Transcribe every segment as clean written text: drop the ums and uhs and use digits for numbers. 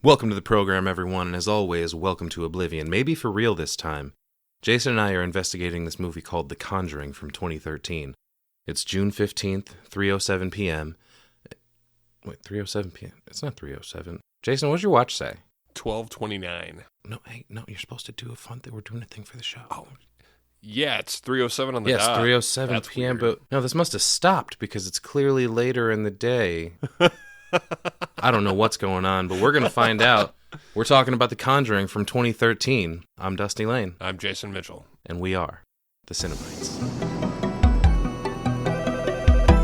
Welcome to the program, everyone, and as always, welcome to Oblivion. Maybe for real this time. Jason and I are investigating this movie called The Conjuring from 2013. It's June 15th, 3:07 p.m. Wait, 3:07 p.m.? It's not 3:07. Jason, what did your watch say? 12:29. No, you're supposed to do a fun thing. We're doing a thing for the show. Oh, yeah, it's 3:07 on the dot. Yes, 3:07 That's p.m., weird. but no, this must have stopped because it's clearly later in the day. I don't know what's going on, but we're going to find out. We're talking about The Conjuring from 2013. I'm Dusty Lane. I'm Jason Mitchell. And we are the Cinebytes.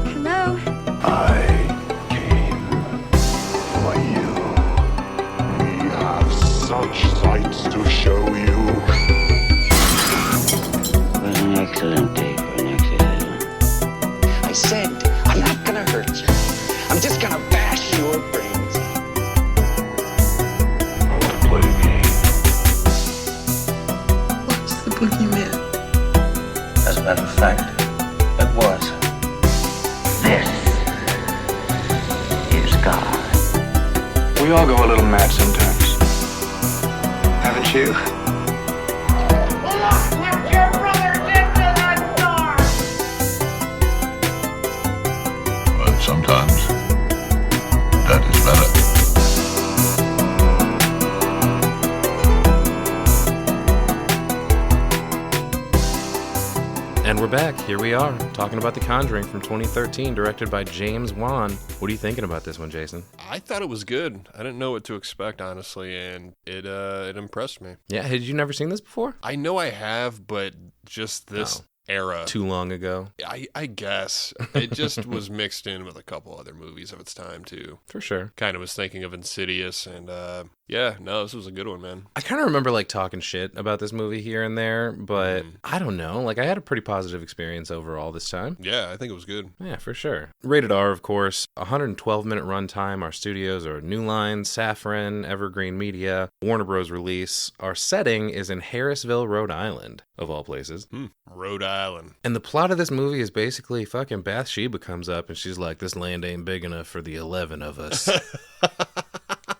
Hello? I came for you. We have such sights to show you. It was an excellent day for an exorcism. I said, I'm not gonna hurt you. I'm just gonna bash your brains. I want to play a game. What's the boogeyman? As a matter of fact, it was. This is God. We all go a little mad sometimes. Haven't you? Put your brothers into the door! But sometimes, that is better. And we're back. Here we are, talking about The Conjuring from 2013, directed by James Wan. What are you thinking about this one, Jason? I thought it was good. I didn't know what to expect, honestly, and it impressed me. Yeah, had you never seen this before? I know I have, but just this era. Too long ago. I guess. It just was mixed in with a couple other movies of its time, too. For sure. Kind of was thinking of Insidious, and this was a good one, man. I kind of remember talking shit about this movie here and there, but I don't know. I had a pretty positive experience overall this time. Yeah, I think it was good. Yeah, for sure. Rated R, of course. 112-minute runtime. Our studios are New Line, Safran, Evergreen Media, Warner Bros. Release. Our setting is in Harrisville, Rhode Island, of all places. Rhode Island. And the plot of this movie is basically fucking Bathsheba comes up and she's like, this land ain't big enough for the 11 of us.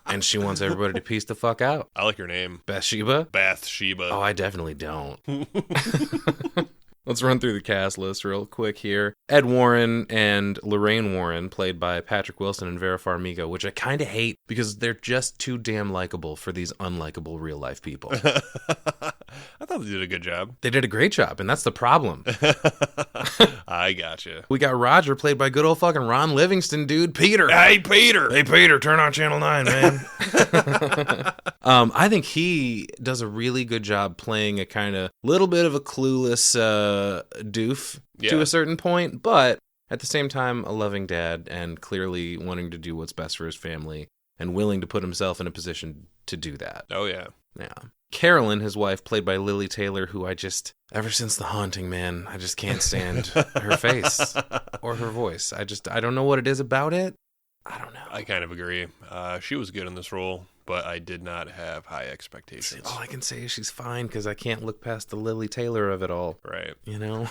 And she wants everybody to piece the fuck out. I like your name. Bathsheba? Bathsheba. Oh, I definitely don't. Let's run through the cast list real quick here. Ed Warren and Lorraine Warren, played by Patrick Wilson and Vera Farmiga, which I kind of hate because they're just too damn likable for these unlikable real-life people. I thought they did a good job. They did a great job, and that's the problem. I gotcha. We got Roger, played by good old fucking Ron Livingston, dude. Peter. Hey, Peter. Hey, Peter, turn on Channel 9, man. I think he does a really good job playing a kind of little bit of a clueless doof to a certain point, but at the same time, a loving dad and clearly wanting to do what's best for his family and willing to put himself in a position to do that. Oh, yeah. Yeah. Carolyn, his wife, played by Lily Taylor, who ever since The Haunting, man, I just can't stand her face or her voice. I don't know what it is about it. I don't know. I kind of agree. She was good in this role, but I did not have high expectations. All I can say is she's fine because I can't look past the Lily Taylor of it all. Right. You know?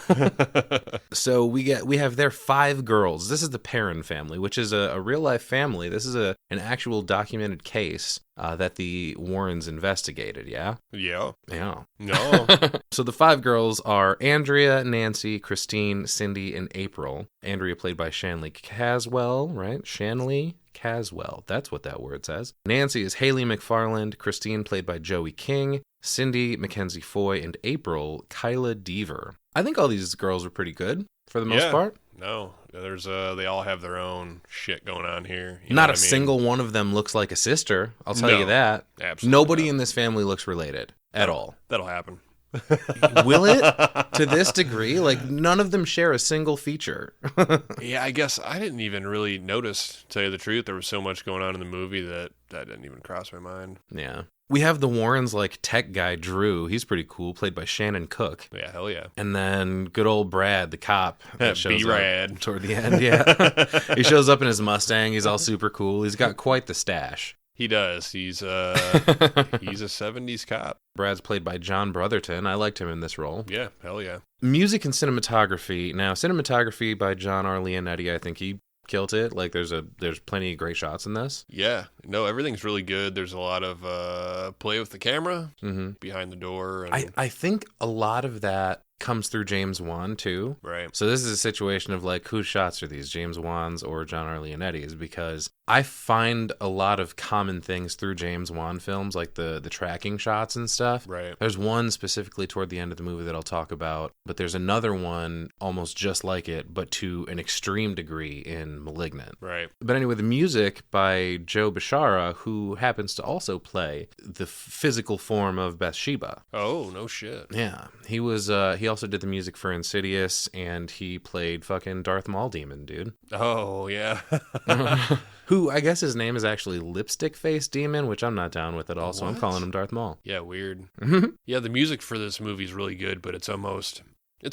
So we have their 5 girls. This is the Perron family, which is a real-life family. This is an actual documented case that the Warrens investigated, yeah? Yeah. Yeah. No. So the 5 girls are Andrea, Nancy, Christine, Cindy, and April. Andrea played by Shanley Caswell, right? Shanley Caswell. That's what that word says. Nancy is Haley McFarland. Christine played by Joey King. Cindy, Mackenzie Foy, and April, Kyla Deaver. I think all these girls are pretty good for the most part. No, they all have their own shit going on here. Not a single one of them looks like a sister. I'll tell you that. Absolutely. Nobody in this family looks related at all. That'll happen. Will it? To this degree? None of them share a single feature. Yeah, I guess I didn't even really notice, to tell you the truth. There was so much going on in the movie that didn't even cross my mind. Yeah. We have the Warrens, tech guy Drew. He's pretty cool, played by Shannon Cook. Yeah, hell yeah. And then good old Brad, the cop. B-Rad. Toward the end, yeah. He shows up in his Mustang. He's all super cool. He's got quite the stash. He does. He's a 70s cop. Brad's played by John Brotherton. I liked him in this role. Yeah, hell yeah. Music and cinematography. Now, cinematography by John R. Leonetti. I think he killed it. Like there's plenty of great shots in this. Yeah. No, everything's really good. There's a lot of play with the camera behind the door. And... I think a lot of that comes through James Wan too. Right. So this is a situation of like, whose shots are these, James Wan's or John R. Leonetti's? Because I find a lot of common things through James Wan films, like the tracking shots and stuff. Right. There's one specifically toward the end of the movie that I'll talk about, but there's another one almost just like it, but to an extreme degree in Malignant. Right. But anyway, the music by Joe Bishara, who happens to also play the physical form of Bathsheba. Oh, no shit. Yeah. He was, he also did the music for Insidious, and he played fucking Darth Maul Demon, dude. Oh, yeah. Who, I guess his name is actually Lipstick Face Demon, which I'm not down with at all, so I'm calling him Darth Maul. Yeah, weird. Yeah, the music for this movie is really good, but it's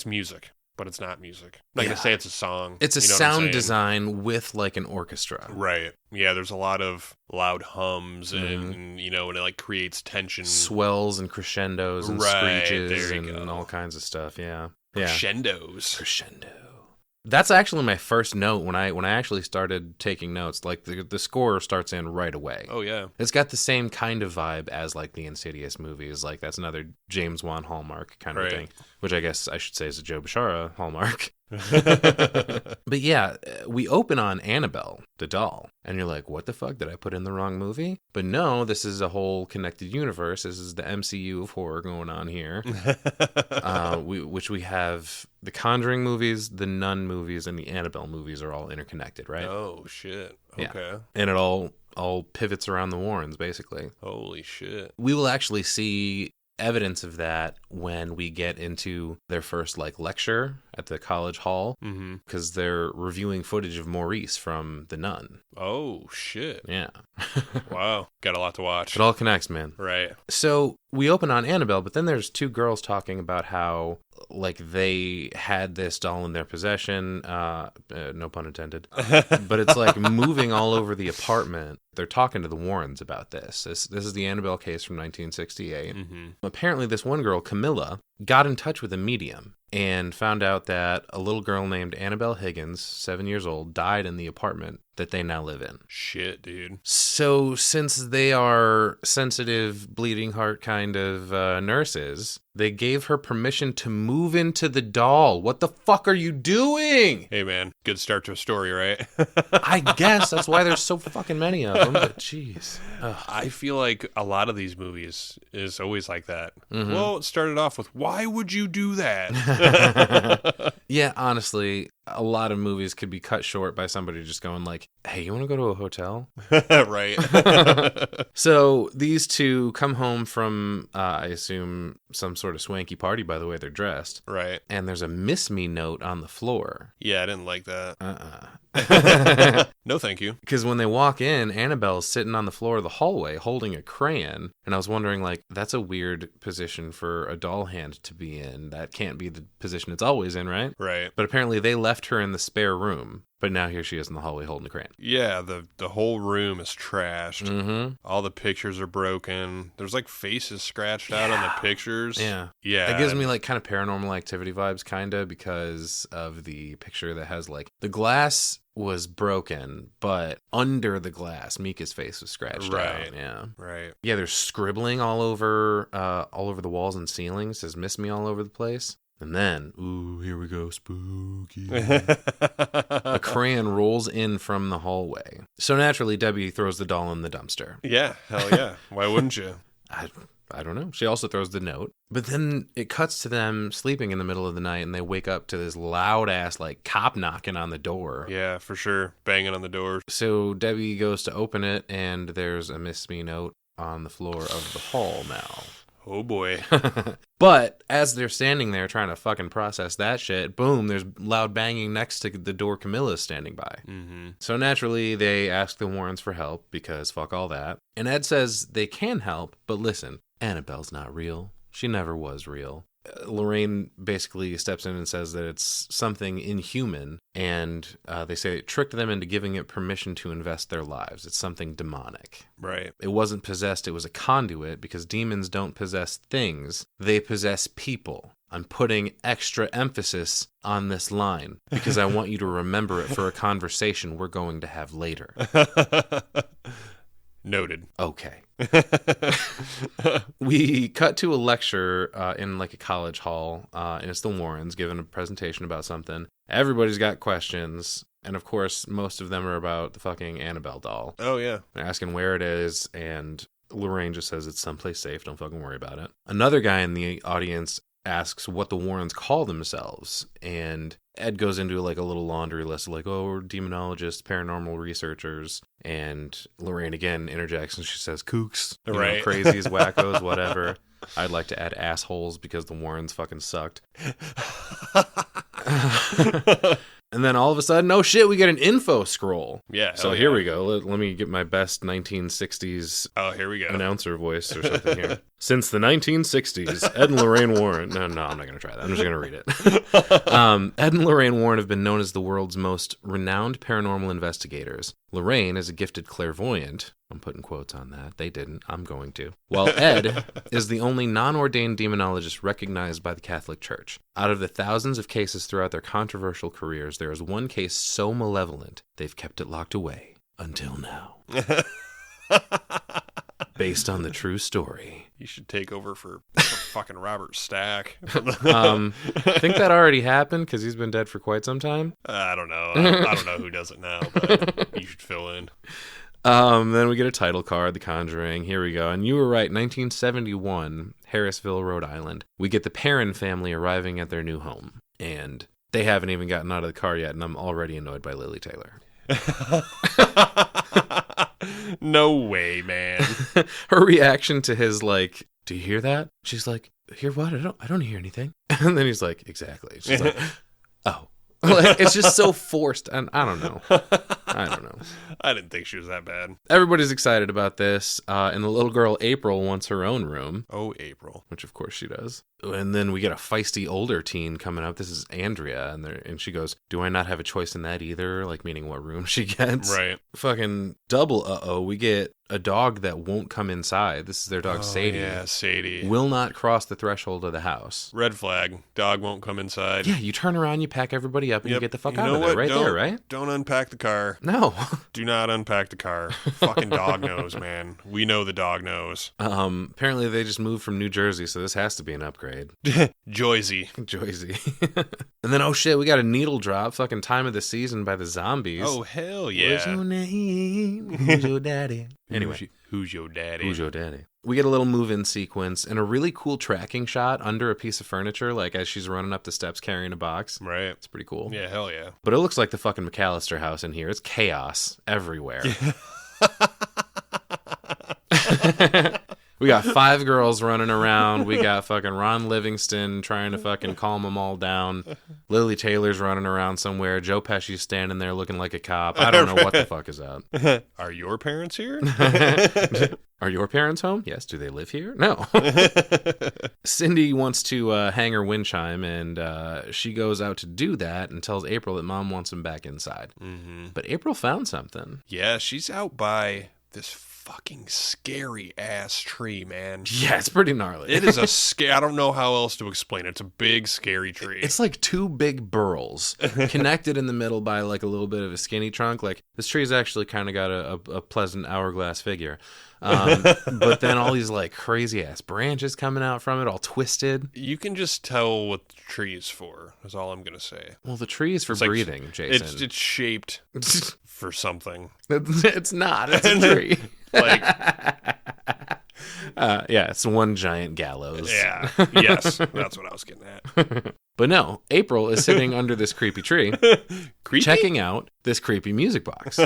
music, but it's not music. I'm not going to say it's a song. It's a sound design with like an orchestra. Right. Yeah, there's a lot of loud hums and you know, and it like creates tension. Swells and crescendos and screeches and all kinds of stuff, yeah. Crescendos. That's actually my first note when I actually started taking notes. Like the score starts in right away. Oh yeah, it's got the same kind of vibe as like the Insidious movies. Like that's another James Wan hallmark kind of thing, which I guess I should say is a Joe Bishara hallmark. But yeah, we open on Annabelle, the doll, and you're like, what the fuck? Did I put in the wrong movie? But no, this is a whole connected universe. This is the MCU of horror going on here. Which we have the Conjuring movies, the Nun movies, and the Annabelle movies are all interconnected, right? Oh, shit. Okay. Yeah. And it all pivots around the Warrens, basically. Holy shit. We will actually see evidence of that when we get into their first like lecture at the college hall, because they're reviewing footage of Maurice from The Nun. Oh shit. Yeah. Wow, got a lot to watch. It all connects, man. Right. So we open on Annabelle, but then there's two girls talking about how like they had this doll in their possession, no pun intended, but it's like moving all over the apartment. They're talking to the Warrens about this. This is the Annabelle case from 1968. Apparently this one girl, Camilla, got in touch with a medium and found out that a little girl named Annabelle Higgins, 7 years old, died in the apartment that they now live in. Shit, dude. So since they are sensitive, bleeding heart kind of nurses, they gave her permission to move into the doll. What the fuck are you doing? Hey, man. Good start to a story, right? I guess that's why there's so fucking many of them, but jeez. I feel like a lot of these movies is always like that. Well, it started off with, why would you do that? Yeah, honestly, a lot of movies could be cut short by somebody just going like, hey, you want to go to a hotel? Right. So these two come home from, I assume, some sort of swanky party by the way they're dressed. Right. And there's a miss me note on the floor. Yeah, I didn't like that. No, thank you. Because when they walk in, Annabelle's sitting on the floor of the hallway holding a crayon. And I was wondering, like, that's a weird position for a doll hand to be in. That can't be the position it's always in, right? Right. But apparently they left her in the spare room. But now here she is in the hallway holding the crayon. Yeah, the whole room is trashed. All the pictures are broken. There's like faces scratched out on the pictures. Yeah. It gives me like kind of Paranormal Activity vibes, kind of, because of the picture that has like the glass was broken, but under the glass, Mika's face was scratched out. Yeah. Right. Yeah, there's scribbling all over the walls and ceilings. It says "Miss Me" all over the place. And then, ooh, here we go, spooky. A crayon rolls in from the hallway. So naturally, Debbie throws the doll in the dumpster. Yeah, hell yeah. Why wouldn't you? I don't know. She also throws the note. But then it cuts to them sleeping in the middle of the night, and they wake up to this loud-ass, like, cop knocking on the door. Yeah, for sure. Banging on the door. So Debbie goes to open it, and there's a Miss Me note on the floor of the hall now. Oh, boy. But as they're standing there trying to fucking process that shit, boom, there's loud banging next to the door Camilla's standing by. So naturally, they ask the Warrens for help because fuck all that. And Ed says they can help, but listen, Annabelle's not real. She never was real. Lorraine basically steps in and says that it's something inhuman, and they say it tricked them into giving it permission to invest their lives. It's something demonic. Right. It wasn't possessed, it was a conduit, because demons don't possess things, they possess people. I'm putting extra emphasis on this line because I want you to remember it for a conversation we're going to have later. Noted. Okay. We cut to a lecture in like a college hall, and it's the Warrens giving a presentation about something. Everybody's got questions, and of course, most of them are about the fucking Annabelle doll. Oh, yeah. They're asking where it is, and Lorraine just says it's someplace safe. Don't fucking worry about it. Another guy in the audience asks what the Warrens call themselves, and Ed goes into like a little laundry list of like, oh, we're demonologists, paranormal researchers, and Lorraine again interjects and she says kooks, you know, crazies, wackos, whatever. I'd like to add assholes because the Warrens fucking sucked. And then all of a sudden, oh shit, we get an info scroll. Yeah. So here we go. Let me get my best 1960s here we go. Announcer voice or something here. Since the 1960s, Ed and Lorraine Warren... No, I'm not going to try that. I'm just going to read it. Ed and Lorraine Warren have been known as the world's most renowned paranormal investigators. Lorraine is a gifted clairvoyant. I'm putting quotes on that. They didn't. I'm going to. While Ed is the only non-ordained demonologist recognized by the Catholic Church. Out of the thousands of cases throughout their controversial careers, there is one case so malevolent, they've kept it locked away until now. Based on the true story. You should take over for fucking Robert Stack. I think that already happened because he's been dead for quite some time. I don't know. I don't know who does it now, but you should fill in. Then we get a title card, The Conjuring. Here we go. And you were right, 1971, Harrisville, Rhode Island. We get the Perron family arriving at their new home. And they haven't even gotten out of the car yet, and I'm already annoyed by Lily Taylor. No way, man. Her reaction to his like, do you hear that? She's like, hear what? I don't hear anything. And then he's like, exactly. She's like, oh. Like, it's just so forced, and I don't know. I didn't think she was that bad. Everybody's excited about this, and the little girl April wants her own room. Oh, April. Which, of course, she does. And then we get a feisty older teen coming up. This is Andrea, and she goes, do I not have a choice in that either? Like, meaning what room she gets. Right. Fucking double uh-oh. We get a dog that won't come inside. This is their dog, Sadie. Yeah, Sadie. Will not cross the threshold of the house. Red flag. Dog won't come inside. Yeah, you turn around, you pack everybody up, and you get the fuck out of there. Right there, right? Don't unpack the car. No. Do not unpack the car. Fucking dog knows, man. We know the dog knows. Apparently they just moved from New Jersey, so this has to be an upgrade. Joyzy. And then, oh shit, we got a needle drop. Fucking Time of the Season by the Zombies. Oh, hell yeah. What's your name? Who's your daddy? Anyway. Who's your daddy? Who's your daddy? We get a little move-in sequence and a really cool tracking shot under a piece of furniture, like as she's running up the steps carrying a box. Right. It's pretty cool. Yeah, hell yeah. But it looks like the fucking McAllister house in here. It's chaos everywhere. We got 5 girls running around. We got fucking Ron Livingston trying to fucking calm them all down. Lily Taylor's running around somewhere. Joe Pesci's standing there looking like a cop. I don't know what the fuck is up. Are your parents here? Are your parents home? Yes. Do they live here? No. Cindy wants to hang her wind chime, and she goes out to do that and tells April that Mom wants him back inside. Mm-hmm. But April found something. Yeah, she's out by this fucking scary ass tree, man. Yeah, it's pretty gnarly. It is I don't know how else to explain it. It's a big scary tree. It's like 2 big burls connected in the middle by like a little bit of a skinny trunk. Like this tree's actually kind of got a pleasant hourglass figure. But then all these like crazy ass branches coming out from it, all twisted. You can just tell what the tree is for. Is all I'm gonna say. Well, the tree is for breathing, Jason. It's shaped for something. It's not. It's a tree. Like, yeah, it's one giant gallows. Yeah. Yes, that's what I was getting at. But no, April is sitting under this creepy tree, checking out this creepy music box.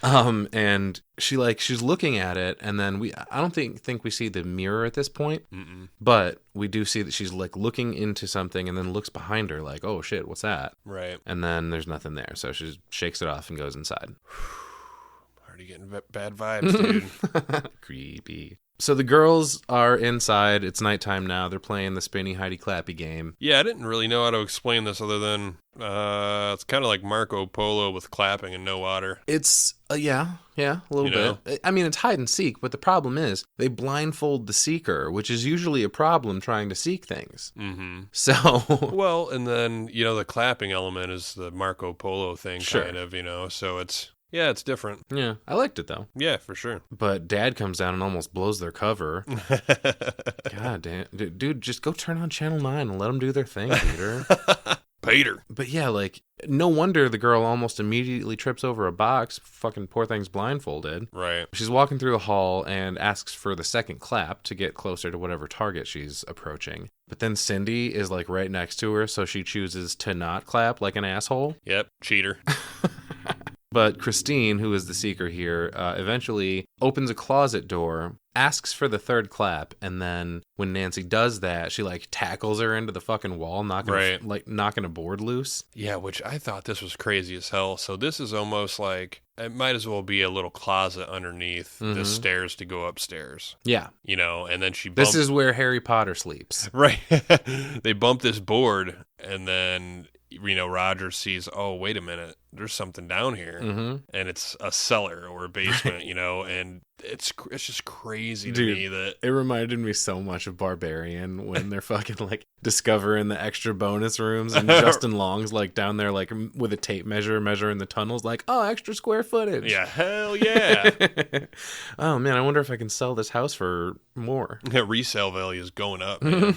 And she's looking at it, and then I don't think we see the mirror at this point. Mm-mm. But we do see that she's like looking into something, and then looks behind her like, oh shit, what's that? Right. And then there's nothing there, so she shakes it off and goes inside. already getting bad vibes, dude. Creepy. So the girls are inside. It's nighttime now. They're playing the spinny Heidi Clappy game. Yeah, I didn't really know how to explain this other than it's kind of like Marco Polo with clapping and no water. It's, yeah, a little bit. I mean, it's hide and seek, but the problem is they blindfold the seeker, which is usually a problem trying to seek things. Mm-hmm. So... Well, and then, the clapping element is the Marco Polo thing, Sure. kind of, so it's... Yeah, it's different. Yeah, I liked it, though. Yeah, for sure. But Dad comes down and almost blows their cover. God damn. Dude, just go turn on Channel 9 and let them do their thing, Peter. Peter. But yeah, like, no wonder the girl almost immediately trips over a box. Fucking poor thing's blindfolded. Right. She's walking through a hall and asks for the second clap to get closer to whatever target she's approaching. But then Cindy is, like, right next to her, so she chooses to not clap like an asshole. Yep, cheater. But Christine, who is the seeker here, eventually opens a closet door, asks for the third clap, and then when Nancy does that, she like tackles her into the fucking wall, knocking a board loose. Yeah, which I thought this was crazy as hell. So this is almost like it might as well be a little closet underneath the stairs to go upstairs. Yeah. And then she This is where Harry Potter sleeps. Right. They bump this board, and then... Roger sees, oh, wait a minute, there's something down here. Mm-hmm. And it's a cellar or a basement, and it's just crazy to me that... It reminded me so much of Barbarian when they're fucking, like, discovering the extra bonus rooms and Justin Long's, like, down there, like, with a tape measure measuring the tunnels, like, oh, extra square footage. Yeah, hell yeah. Oh, man, I wonder if I can sell this house for more. Resale value is going up, man.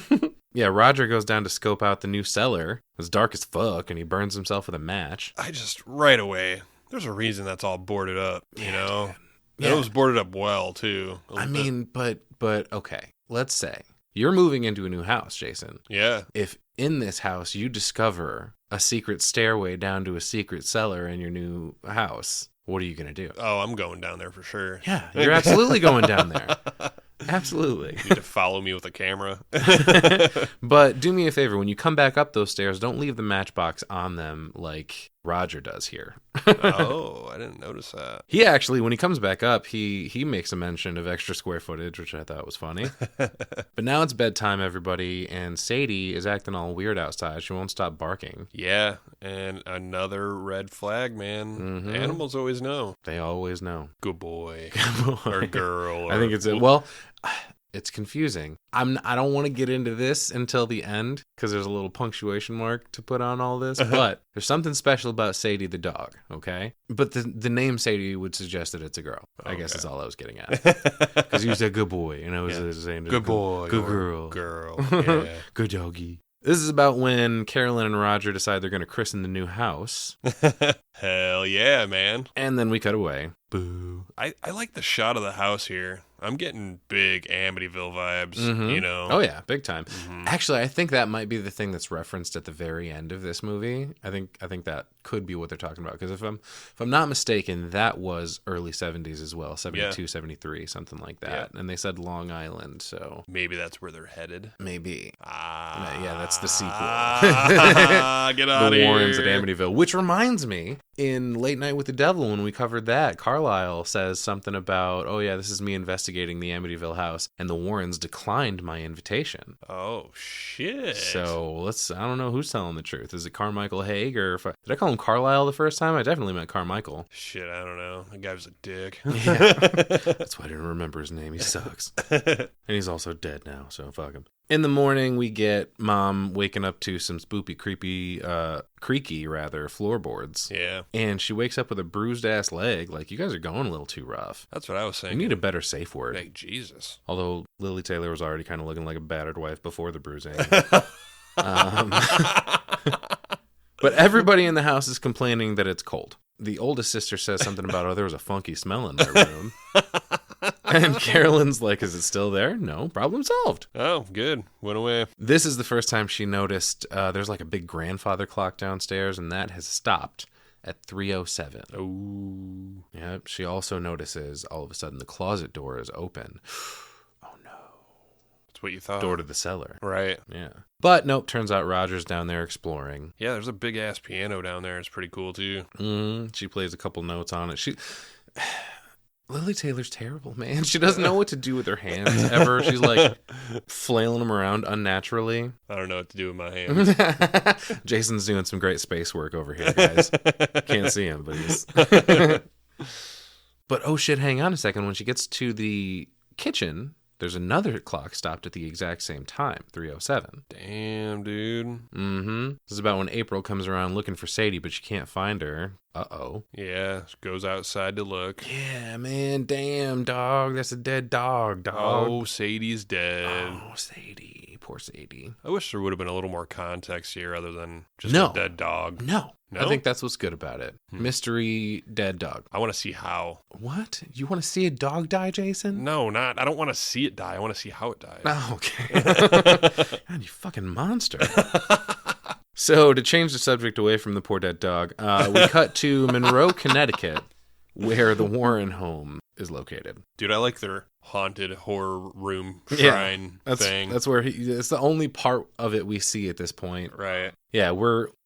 Yeah, Roger goes down to scope out the new cellar. It's dark as fuck, and he burns himself with a match. I just, right away, there's a reason that's all boarded up, Yeah. It was boarded up well, too. I mean, but, okay, let's say you're moving into a new house, Jason. Yeah. If in this house you discover a secret stairway down to a secret cellar in your new house, what are you going to do? Oh, I'm going down there for sure. Yeah, you're absolutely going down there. Absolutely. You need to follow me with a camera. But do me a favor, when you come back up those stairs, don't leave the matchbox on them like Roger does here. Oh, I didn't notice that. He actually, when he comes back up, he makes a mention of extra square footage, which I thought was funny. But now it's bedtime, everybody, and Sadie is acting all weird outside. She won't stop barking. Yeah, and another red flag, man. Mm-hmm. Animals always know. They always know. Good boy. Or girl. I think it's it's confusing. I don't want to get into this until the end because there's a little punctuation mark to put on all this, but there's something special about Sadie the dog, okay? But the name Sadie would suggest that it's a girl. I guess is all I was getting at. Because you said good boy, and I was saying good boy, good girl. Yeah. Good doggy. This is about when Carolyn and Roger decide they're going to christen the new house. Hell yeah, man. And then we cut away. Boo. I like the shot of the house here. I'm getting big Amityville vibes, Oh, yeah, big time. Mm-hmm. Actually, I think that might be the thing that's referenced at the very end of this movie. I think that could be what they're talking about. Because if I'm not mistaken, that was early 70s as well, 72, 73, something like that. Yeah. And they said Long Island, so... Maybe that's where they're headed. Maybe. Yeah, that's the sequel. Get out of here. The Warrens here. at Amityville. Which reminds me, in Late Night with the Devil, when we covered that, Carlisle says something about, oh yeah, this is me investigating the Amityville house, and the Warrens declined my invitation. Oh, shit. So I don't know who's telling the truth. Is it Carmichael Haig, or did I call him Carlisle the first time? I definitely meant Carmichael. Shit, I don't know. The guy was a dick. Yeah. That's why I didn't remember his name. He sucks. And he's also dead now, so fuck him. In the morning, we get Mom waking up to some spoopy, creaky floorboards. Yeah. And she wakes up with a bruised-ass leg. Like, you guys are going a little too rough. That's what I was saying. You need a better safe word. Hey, Jesus. Although Lily Taylor was already kind of looking like a battered wife before the bruising. But everybody in the house is complaining that it's cold. The oldest sister says something about, oh, there was a funky smell in my room. And Carolyn's like, is it still there? No, problem solved. Oh, good. Went away. This is the first time she noticed there's like a big grandfather clock downstairs, and that has stopped at 3:07. Oh. Yep. She also notices all of a sudden the closet door is open. Oh, no. That's what you thought. Door to the cellar. Right. Yeah. But nope, turns out Roger's down there exploring. Yeah, there's a big-ass piano down there. It's pretty cool, too. She plays a couple notes on it. Lily Taylor's terrible, man. She doesn't know what to do with her hands ever. She's like flailing them around unnaturally. I don't know what to do with my hands. Jason's doing some great space work over here, guys. Can't see him, but he's... But oh shit, hang on a second. When she gets to the kitchen, there's another clock stopped at the exact same time, 3:07. Damn, dude. Mm-hmm. This is about when April comes around looking for Sadie, but she can't find her. Uh-oh. Yeah, goes outside to look. Yeah, man. Damn, dog. That's a dead dog, dog. Oh, Sadie's dead. Oh, Sadie. Poor Sadie. I wish there would have been a little more context here other than just No. a dead dog. No. No? I think that's what's good about it. Mystery dead dog. I want to see how. What? You want to see a dog die, Jason? No, not. I don't want to see it die. I want to see how it dies. Oh, okay. God, you fucking monster. So, to change the subject away from the poor dead dog, we cut to Monroe, Connecticut, where the Warren home is located. Dude, I like their haunted horror room shrine thing. That's where it's the only part of it we see at this point. Right. Yeah,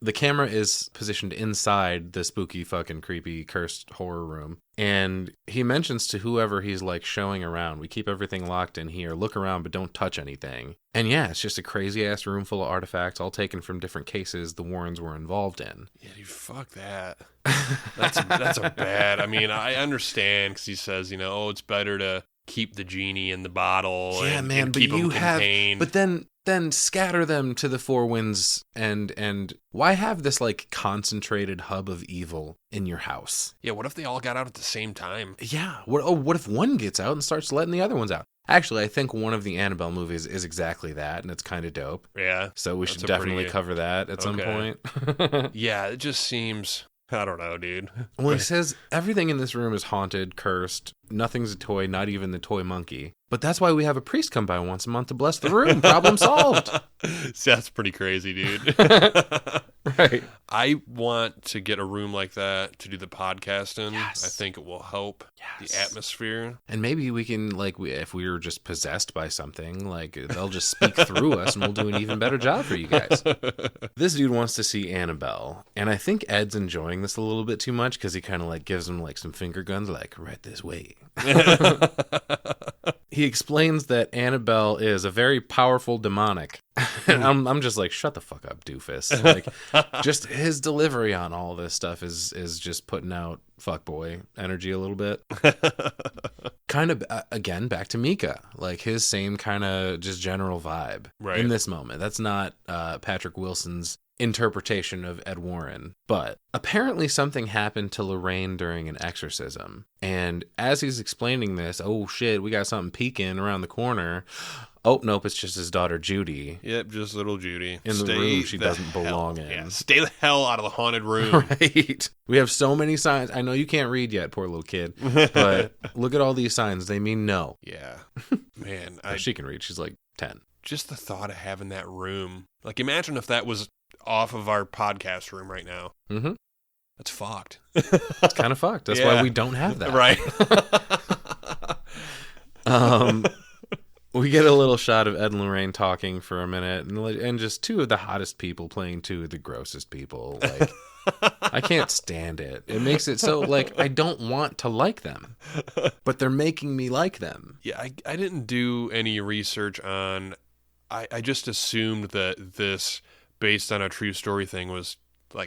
the camera is positioned inside the spooky, fucking creepy, cursed horror room. And he mentions to whoever he's like showing around, we keep everything locked in here, look around, but don't touch anything. And yeah, it's just a crazy ass room full of artifacts, all taken from different cases the Warrens were involved in. Yeah, dude, fuck that. That's a bad. I mean, I understand because he says, it's better to keep the genie in the bottle and keep them contained. But then scatter them to the four winds and why have this like concentrated hub of evil in your house? Yeah, what if they all got out at the same time? Yeah. What if one gets out and starts letting the other ones out? Actually, I think one of the Annabelle movies is exactly that, and it's kind of dope. Yeah. So we should definitely cover that at some point. Yeah, it just seems... I don't know, dude. Well, he says everything in this room is haunted, cursed. Nothing's a toy, not even the toy monkey. But that's why we have a priest come by once a month to bless the room. Problem solved. See, that's pretty crazy, dude. Right. I want to get a room like that to do the podcast in. Yes. I think it will help the atmosphere. And maybe we can, if we were just possessed by something, they'll just speak through us and we'll do an even better job for you guys. This dude wants to see Annabelle. And I think Ed's enjoying this a little bit too much because he kind of gives him some finger guns, right this way. He explains that Annabelle is a very powerful demonic. And I'm just shut the fuck up, doofus. Just his delivery on all this stuff is just putting out fuckboy energy a little bit. Kind of, again, back to Mika. His same kind of just general vibe in this moment. That's not Patrick Wilson's interpretation of Ed Warren. But apparently something happened to Lorraine during an exorcism. And as he's explaining this, oh shit, we got something peeking around the corner. Oh, nope, it's just his daughter Judy. Yep, just little Judy. In the room she doesn't belong in. Yeah, stay the hell out of the haunted room. Right. We have so many signs. I know you can't read yet, poor little kid. But look at all these signs. They mean no. Yeah. Man. She can read. She's 10. Just the thought of having that room. Imagine if that was off of our podcast room right now. Mm-hmm. That's fucked. It's kind of fucked. That's why we don't have that. Right. We get a little shot of Ed and Lorraine talking for a minute, and just two of the hottest people playing two of the grossest people. I can't stand it. It makes it so, I don't want to like them, but they're making me like them. Yeah, I didn't do any research on... I just assumed that this, based on a true story thing, was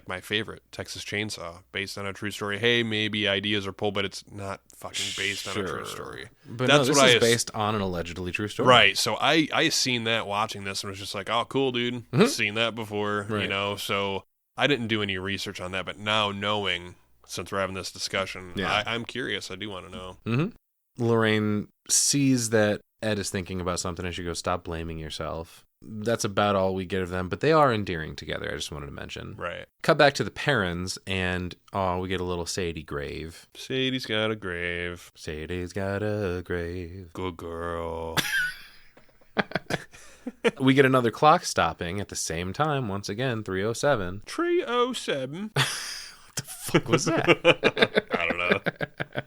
my favorite, Texas Chainsaw, based on a true story. Hey, maybe ideas are pulled, but it's not fucking based on a true story. But that's this is based on an allegedly true story. Right. So I seen that watching this and was just oh, cool, dude. Mm-hmm. Seen that before, so I didn't do any research on that. But now knowing, since we're having this discussion, I'm curious. I do want to know. Mm-hmm. Lorraine sees that Ed is thinking about something and she goes, stop blaming yourself. That's about all we get of them, but they are endearing together. I just wanted to mention. Right. Cut back to the Perrons, and we get a little Sadie grave. Sadie's got a grave. Sadie's got a grave. Good girl. We get another clock stopping at the same time. Once again, 3:07. 3:07. What the fuck was that? I don't know.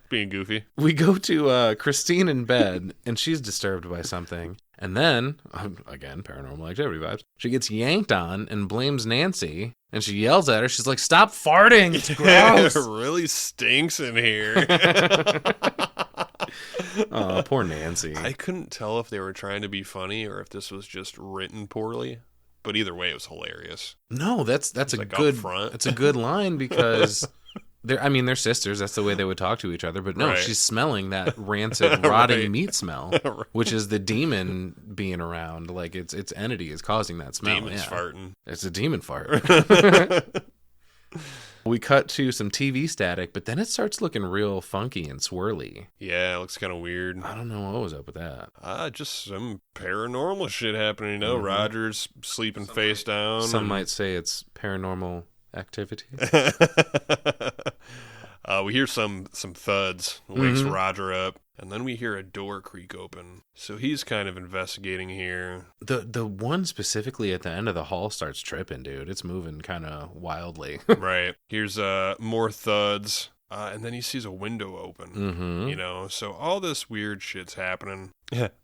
Being goofy. We go to Christine in bed, and she's disturbed by something. And then, again, paranormal activity vibes, she gets yanked on and blames Nancy. And she yells at her. She's like, stop farting. It's gross. It really stinks in here. Oh, poor Nancy. I couldn't tell if they were trying to be funny or if this was just written poorly. But either way, it was hilarious. No, that's a like good upfront. It's a good line because they're sisters. That's the way they would talk to each other. But no, Right. she's smelling that rancid, rotting Right. meat smell, which is the demon being around. Like its entity is causing that smell. Demon's farting. It's a demon fart. We cut to some TV static, but then it starts looking real funky and swirly. Yeah, it looks kind of weird. I don't know what was up with that. Just some paranormal shit happening, you know? Roger's sleeping face down. Some might say it's paranormal activity. We hear some thuds, wakes Roger up, and then we hear a door creak open. So he's kind of investigating here. The one specifically at the end of the hall starts tripping, dude. It's moving kind of wildly. Right. Here's more thuds. And then he sees a window open, you know, so all this weird shit's happening.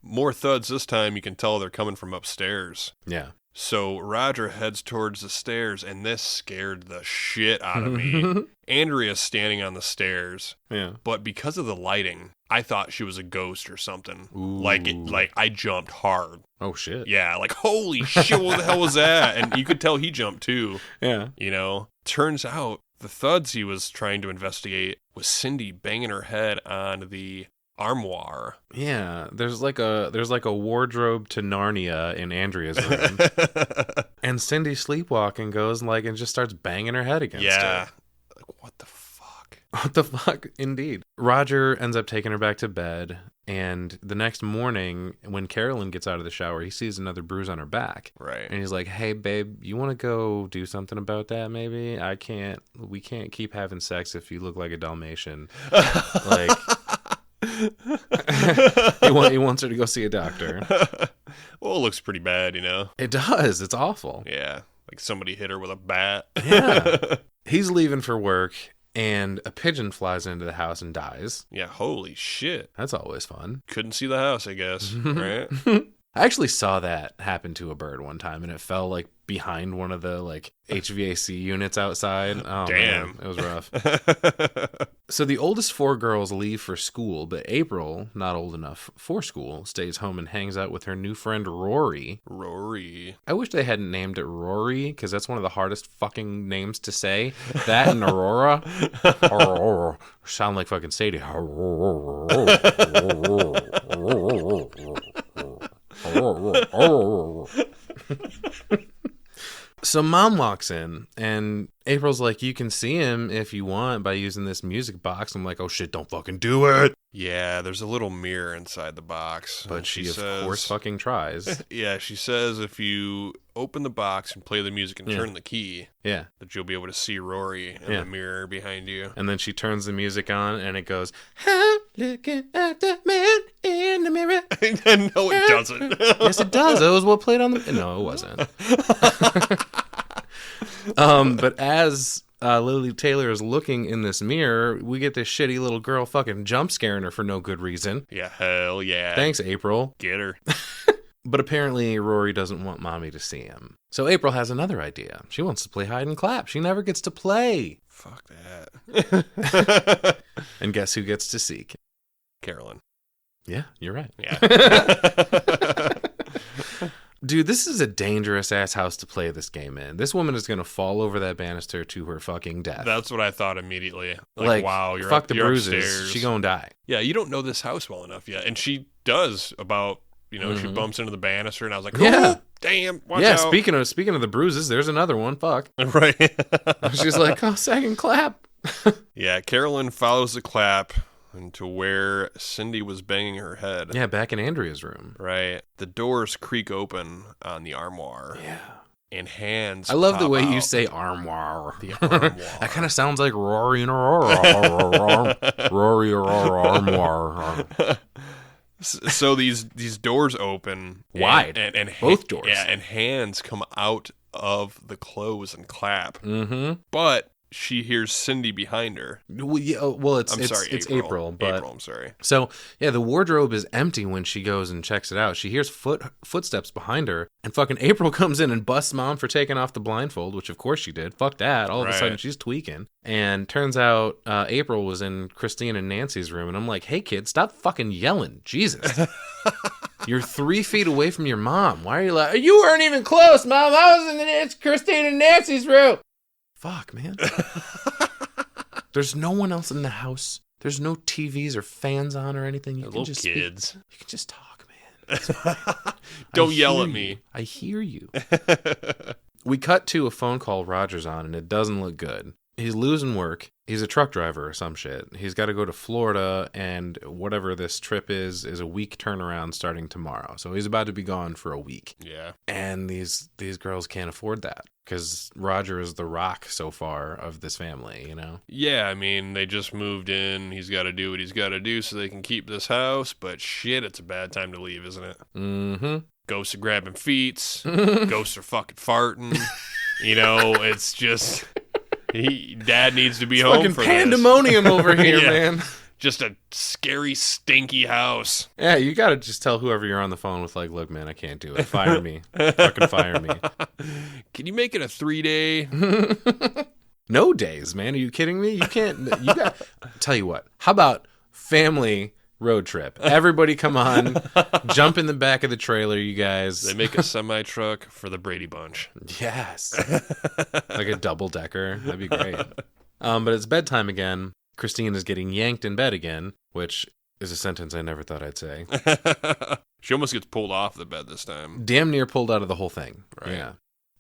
More thuds this time. You can tell they're coming from upstairs. Yeah. So Roger heads towards the stairs, and this scared the shit out of me. Andrea's standing on the stairs, Yeah. but because of the lighting, I thought she was a ghost or something. Ooh. Like I jumped hard. Oh, shit. Yeah, like, holy shit, what the hell was that? And you could tell he jumped too, Yeah. you know. Turns out the thuds he was trying to investigate was Cindy banging her head on the armoire. Yeah. There's like a wardrobe to Narnia in Andrea's room. And Cindy sleepwalking goes and just starts banging her head against Yeah. it. Like, what the fuck? What the fuck? Indeed. Roger ends up taking her back to bed, and the next morning, when Carolyn gets out of the shower, he sees another bruise on her back. Right. And he's like, "Hey, babe, you want to go do something about that, maybe? We can't keep having sex if you look like a Dalmatian." Like, he wants her to go see a doctor. Well, it looks pretty bad, you know? It does. It's awful. Yeah. Like somebody hit her with a bat. Yeah. He's leaving for work, and a pigeon flies into the house and dies. Yeah, holy shit. That's always fun. Couldn't see the house, I guess, right? I actually saw that happen to a bird one time, and it fell behind one of the HVAC units outside. Oh, Damn. man, it was rough. So the oldest 4 girls leave for school, but April, not old enough for school, stays home and hangs out with her new friend Rory. Rory. I wish they hadn't named it Rory, because that's one of the hardest fucking names to say. That and Aurora. Aurora. Sound like fucking Sadie. So Mom walks in, and April's like, "You can see him if you want by using this music box." I'm like, "Oh shit, don't fucking do it." Yeah, there's a little mirror inside the box. But and she says, of course fucking tries. Yeah, she says if you open the box and play the music and turn the key, Yeah. that you'll be able to see Rory in the mirror behind you. And then she turns the music on, and it goes, "I'm looking at the man in the mirror." No, it doesn't. Yes, it does. It was what played on the... No, it wasn't. But as Lily Taylor is looking in this mirror, we get this shitty little girl fucking jump scaring her for no good reason. Yeah, hell yeah. Thanks, April. Get her. But apparently Rory doesn't want Mommy to see him. So April has another idea. She wants to play hide and clap. She never gets to play. Fuck that. And guess who gets to seek? Carolyn. Yeah, you're right. Yeah. Dude, this is a dangerous ass house to play this game in. This woman is going to fall over that banister to her fucking death. That's what I thought immediately. Like wow, you're fuck up, the you're bruises. upstairs. She gonna die. Yeah, you don't know this house well enough yet. And she does about, she bumps into the banister, and I was like, Yeah. oh, damn, watch Yeah, out. speaking of the bruises, there's another one. Fuck. Right. She's like, "Oh, second clap." Yeah, Carolyn follows the clap into where Cindy was banging her head. Yeah, back in Andrea's room. Right. The doors creak open on the armoire. Yeah. And hands I love the pop way you out. say armoire. The armoire. That kind of sounds like Rory and Aurora. Rory or armoire. So these doors open Wide. and Both doors. Yeah, and hands come out of the clothes and clap. Mm-hmm. But she hears Cindy behind her. Well, it's April, but April, I'm sorry. So, yeah, the wardrobe is empty when she goes and checks it out. She hears footsteps behind her, and fucking April comes in and busts Mom for taking off the blindfold, which of course she did. Fuck that. All of a sudden, she's tweaking. And turns out April was in Christine and Nancy's room, and I'm like, hey, kid, stop fucking yelling. Jesus. You're 3 feet away from your mom. Why are you like, you weren't even close, Mom. I was in Christine and Nancy's room. Fuck, man. There's no one else in the house. There's no TVs or fans on or anything. You can just kids. You can just talk, man. It's fine. Don't yell at me. I hear you. We cut to a phone call Roger's on, and it doesn't look good. He's losing work. He's a truck driver or some shit. He's got to go to Florida, and whatever this trip is a week turnaround starting tomorrow. So he's about to be gone for a week. Yeah. And these girls can't afford that because Roger is the rock so far of this family, you know? Yeah, I mean, they just moved in. He's got to do what he's got to do so they can keep this house. But shit, it's a bad time to leave, isn't it? Mm-hmm. Ghosts are grabbing feet. Ghosts are fucking farting. You know, it's just... Dad needs to be home fucking for pandemonium this. over here, Yeah. man. Just a scary, stinky house. Yeah, you gotta just tell whoever you're on the phone with, like, look, man, I can't do it. Fire me. Fucking fire me. Can you make it a 3-day? No days, man. Are you kidding me? You can't. You got. Tell you what. How about family road trip? Everybody come on. Jump in the back of the trailer, you guys. They make a semi-truck for the Brady Bunch. Yes. Like a double-decker. That'd be great. But it's bedtime again. Christine is getting yanked in bed again, which is a sentence I never thought I'd say. She almost gets pulled off the bed this time. Damn near pulled out of the whole thing. Right. Yeah.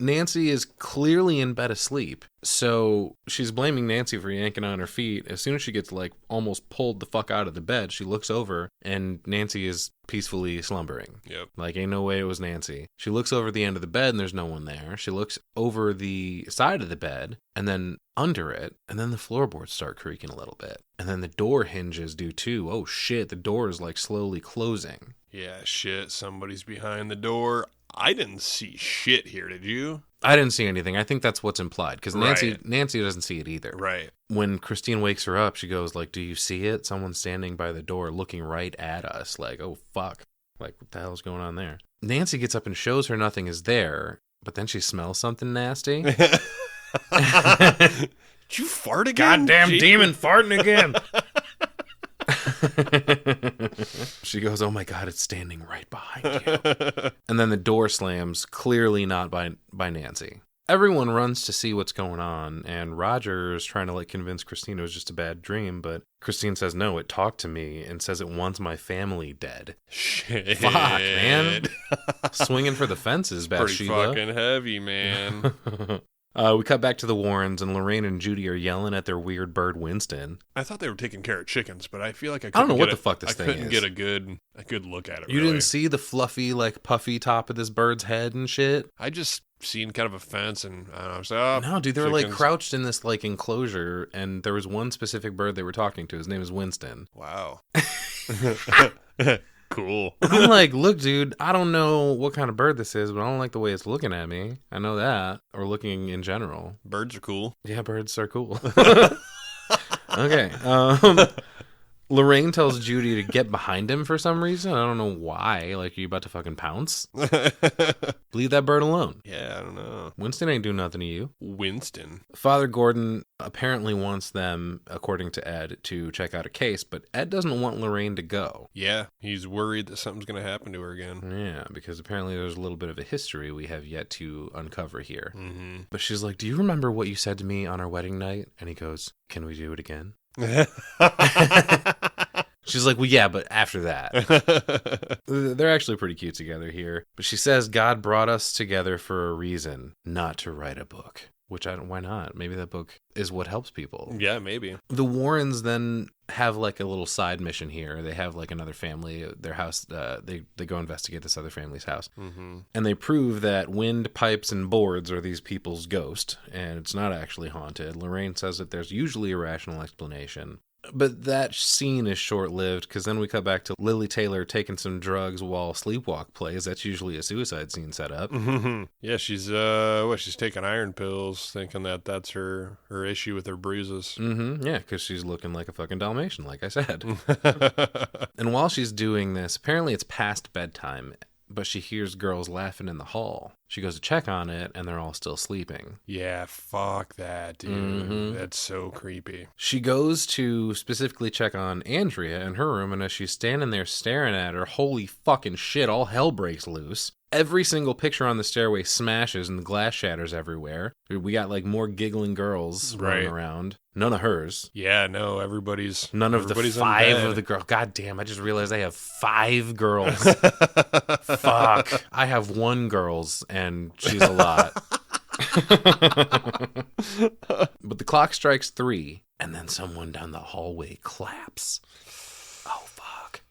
Nancy is clearly in bed asleep, so she's blaming Nancy for yanking on her feet. As soon as she gets, like, almost pulled the fuck out of the bed, she looks over, and Nancy is peacefully slumbering. Yep. Like, ain't no way it was Nancy. She looks over the end of the bed, and there's no one there. She looks over the side of the bed, and then under it, and then the floorboards start creaking a little bit. And then the door hinges do too. Oh, shit, the door is, like, slowly closing. Yeah, shit, somebody's behind the door. I didn't see shit here, did you? I didn't see anything. I think that's what's implied, because Nancy Right. doesn't see it either. Right. When Christine wakes her up, she goes, like, do you see it? Someone's standing by the door looking right at us. Like, oh, fuck. Like, what the hell's going on there? Nancy gets up and shows her nothing is there, but then she smells something nasty. Did you fart again? Goddamn demon farting again. She goes, oh my God, it's standing right behind you. And then the door slams, clearly not by Nancy. Everyone runs to see what's going on, and Roger's trying to, like, convince Christine it was just a bad dream, but Christine says, no, it talked to me and says it wants my family dead. Shit. Fuck, man. Swinging for the fences, Pretty Bathsheba. fucking heavy, man. We cut back to the Warrens, and Lorraine and Judy are yelling at their weird bird Winston. I thought they were taking care of chickens, but I feel like I don't know couldn't what get the fuck this I thing couldn't is. get a good look at it. You really. didn't see the fluffy, like, puffy top of this bird's head and shit? I just seen kind of a fence, and I don't know. I was like, oh, No, dude, they were, like, chickens. crouched in this, like, enclosure, and there was one specific bird they were talking to. His name is Winston. Wow. Cool. I'm like, look, dude, I don't know what kind of bird this is, but I don't like the way it's looking at me. I know that. Or looking in general. Birds are cool. Yeah, birds are cool. Okay. Lorraine tells Judy to get behind him for some reason. I don't know why. Like, are you about to fucking pounce? Leave that bird alone. Yeah, I don't know. Winston ain't doing nothing to you. Winston. Father Gordon apparently wants them, according to Ed, to check out a case, but Ed doesn't want Lorraine to go. Yeah, he's worried that something's going to happen to her again. Yeah, because apparently there's a little bit of a history we have yet to uncover here. Mm-hmm. But she's like, do you remember what you said to me on our wedding night? And he goes, can we do it again? She's like, well, yeah, but after that. They're actually pretty cute together here. But she says God brought us together for a reason, not to write a book. Which, why not? Maybe that book is what helps people. Yeah, maybe. The Warrens then have, like, a little side mission here. They have, like, another family, their house, they go investigate this other family's house. Mm-hmm. And they prove that wind, pipes, and boards are these people's ghost, and it's not actually haunted. Lorraine says that there's usually a rational explanation. But that scene is short-lived, because then we cut back to Lily Taylor taking some drugs while Sleepwalk plays. That's usually a suicide scene setup. Mm-hmm. Yeah, she's she's taking iron pills, thinking that that's her issue with her bruises. Mm-hmm. Yeah, because she's looking like a fucking Dalmatian, like I said. And while she's doing this, apparently it's past bedtime, but she hears girls laughing in the hall. She goes to check on it, and they're all still sleeping. Yeah, fuck that, dude. Mm-hmm. That's so creepy. She goes to specifically check on Andrea in her room, and as she's standing there staring at her, holy fucking shit, all hell breaks loose. Every single picture on the stairway smashes, and the glass shatters everywhere. We got, like, more giggling girls running around. None of hers. Yeah, no, everybody's None of the 5 of the girls. God damn, I just realized I have 5 girls. Fuck. I have 1 girls, and she's a lot. But the clock strikes 3, and then someone down the hallway claps. Oh, fuck.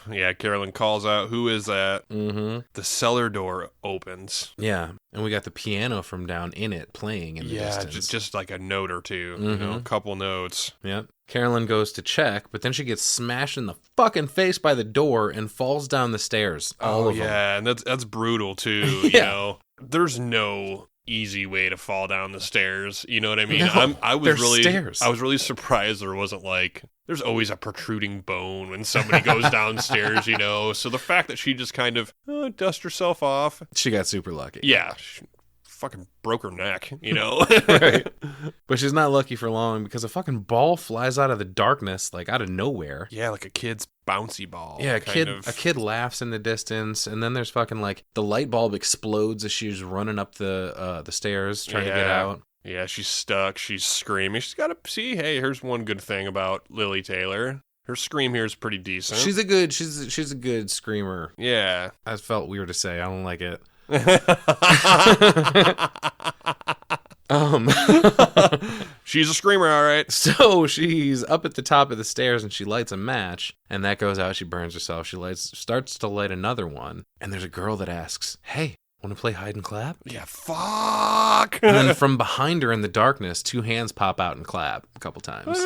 Yeah, Carolyn calls out, who is that? Mm-hmm. The cellar door opens. Yeah, and we got the piano from down in it playing in the distance. Just like a note or two, Mm-hmm. a couple notes. Yep. Carolyn goes to check, but then she gets smashed in the fucking face by the door and falls down the stairs. All of them. Yeah, and that's brutal too. Yeah. You know, there's no easy way to fall down the stairs. You know what I mean? No, I was there's really stairs. I was really surprised there wasn't like there's always a protruding bone when somebody goes downstairs. You know, so the fact that she just kind of dust herself off. She got super lucky. Yeah. She fucking broke her neck, you know? Right. But she's not lucky for long because a fucking ball flies out of the darkness, like out of nowhere. Yeah, like a kid's bouncy ball. Yeah, a kid laughs in the distance, and then there's fucking like the light bulb explodes as she's running up the stairs trying to get out. Yeah, she's stuck. She's screaming. She's got to see. Hey, here's one good thing about Lily Taylor. Her scream here is pretty decent. She's a good screamer. Yeah, That felt weird to say. I don't like it. She's a screamer, all right. So she's up at the top of the stairs and she lights a match, and that goes out. She burns herself. She starts to light another one, and there's a girl that asks, "Hey, want to play hide and clap?" Yeah, fuck. And then from behind her in the darkness, 2 hands pop out and clap a couple times.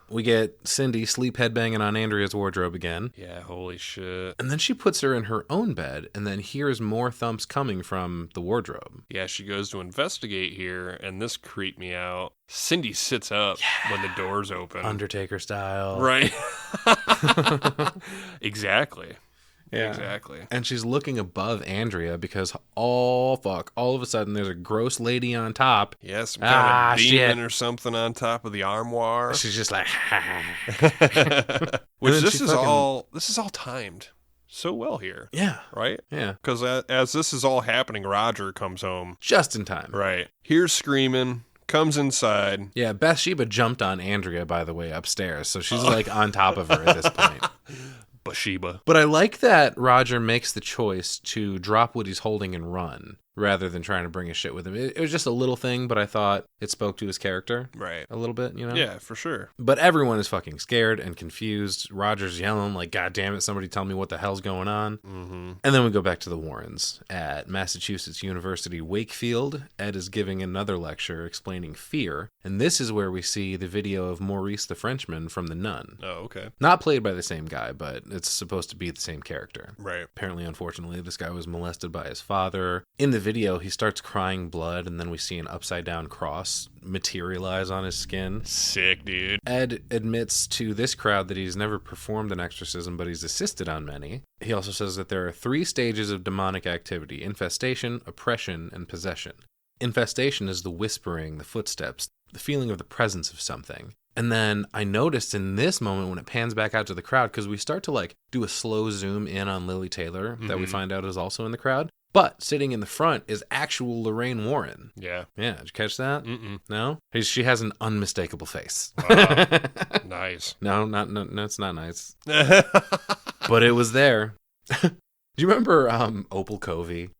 We get Cindy sleep headbanging on Andrea's wardrobe again. Yeah, holy shit. And then she puts her in her own bed and then hears more thumps coming from the wardrobe. Yeah, she goes to investigate here, and this creeped me out. Cindy sits up when the doors open. Undertaker style. Right. Exactly. Yeah. Exactly. And she's looking above Andrea because, all of a sudden, there's a gross lady on top. Yeah, some kind of demon shit. or something on top of the armoire. She's just like, Which then this is all timed so well here. Yeah. Right? Yeah. Because as this is all happening, Roger comes home. Just in time. Right. Hears screaming, comes inside. Yeah, Bathsheba jumped on Andrea, by the way, upstairs. So she's like on top of her at this point. Bathsheba. But I like that Roger makes the choice to drop what he's holding and run rather than trying to bring his shit with him. It was just a little thing, but I thought it spoke to his character. Right. A little bit, you know? Yeah, for sure. But everyone is fucking scared and confused. Roger's yelling like, "God damn it, somebody tell me what the hell's going on." Mm-hmm. And then we go back to the Warrens. At Massachusetts University Wakefield, Ed is giving another lecture explaining fear. And this is where we see the video of Maurice the Frenchman from The Nun. Oh, okay. Not played by the same guy, but it's supposed to be the same character. Right. Apparently, unfortunately, this guy was molested by his father. In the video, he starts crying blood, and then we see an upside-down cross materialize on his skin. Sick, dude. Ed admits to this crowd that he's never performed an exorcism, but he's assisted on many. He also says that there are 3 stages of demonic activity: infestation, oppression, and possession. Infestation is the whispering, the footsteps, the feeling of the presence of something. And then I noticed in this moment when it pans back out to the crowd, because we start to like do a slow zoom in on Lily Taylor that we find out is also in the crowd. But sitting in the front is actual Lorraine Warren. Yeah. Yeah, did you catch that? Mm-mm. No? She has an unmistakable face. Nice. No, it's not nice. But it was there. Do you remember Opal Covey?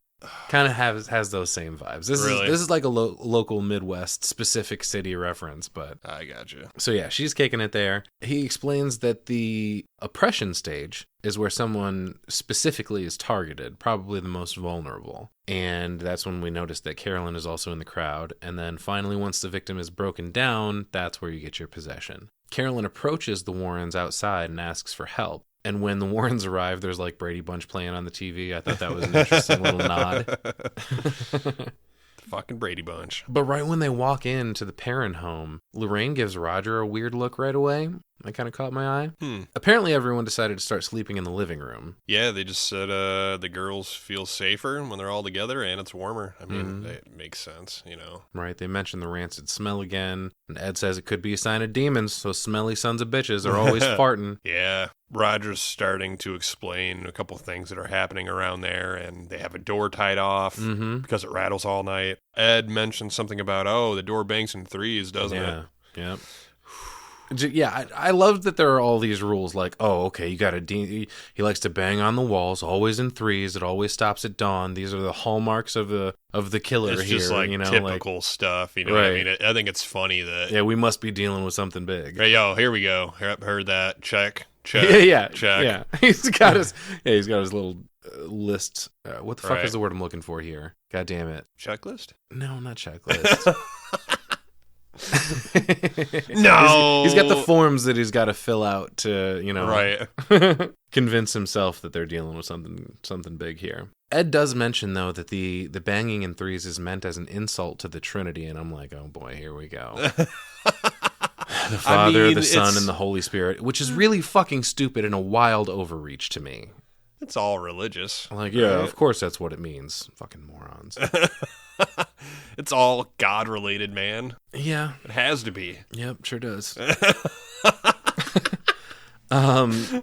Kind of has those same vibes. This is like a local Midwest specific city reference, but I gotcha. So yeah, she's kicking it there. He explains that the oppression stage is where someone specifically is targeted, probably the most vulnerable. And that's when we notice that Carolyn is also in the crowd. And then finally, once the victim is broken down, that's where you get your possession. Carolyn approaches the Warrens outside and asks for help. And when the Warrens arrive, there's like Brady Bunch playing on the TV. I thought that was an interesting little nod. Fucking Brady Bunch. But right when they walk into the Perron home, Lorraine gives Roger a weird look right away. That kind of caught my eye. Apparently everyone decided to start sleeping in the living room. Yeah, they just said the girls feel safer when they're all together and it's warmer. I mean, it makes sense, you know. Right, they mentioned the rancid smell again. And Ed says it could be a sign of demons, so smelly sons of bitches are always farting. Yeah, Roger's starting to explain a couple things that are happening around there, and they have a door tied off because it rattles all night. Ed mentioned something about, the door bangs in threes, doesn't it? Yeah. Yeah, I love that there are all these rules like, okay, you got he likes to bang on the walls, always in threes, it always stops at dawn. These are the hallmarks of the killer it's here. It's just like typical stuff, you know what I mean? I think it's funny that... Yeah, we must be dealing with something big. Hey, here we go. Heard that. Check. Yeah. Check. Yeah. He's got his little list. What the fuck is the word I'm looking for here? God damn it. Checklist? No, not checklist. No, he's got the forms that he's got to fill out to, convince himself that they're dealing with something big here. Ed does mention though that the banging in threes is meant as an insult to the Trinity, and I'm like, oh boy, here we go. The Father, the Son, and the Holy Spirit, which is really fucking stupid and a wild overreach to me. It's all religious. Like, yeah, of course that's what it means. Fucking morons. It's all God-related, man. Yeah. It has to be. Yep, sure does.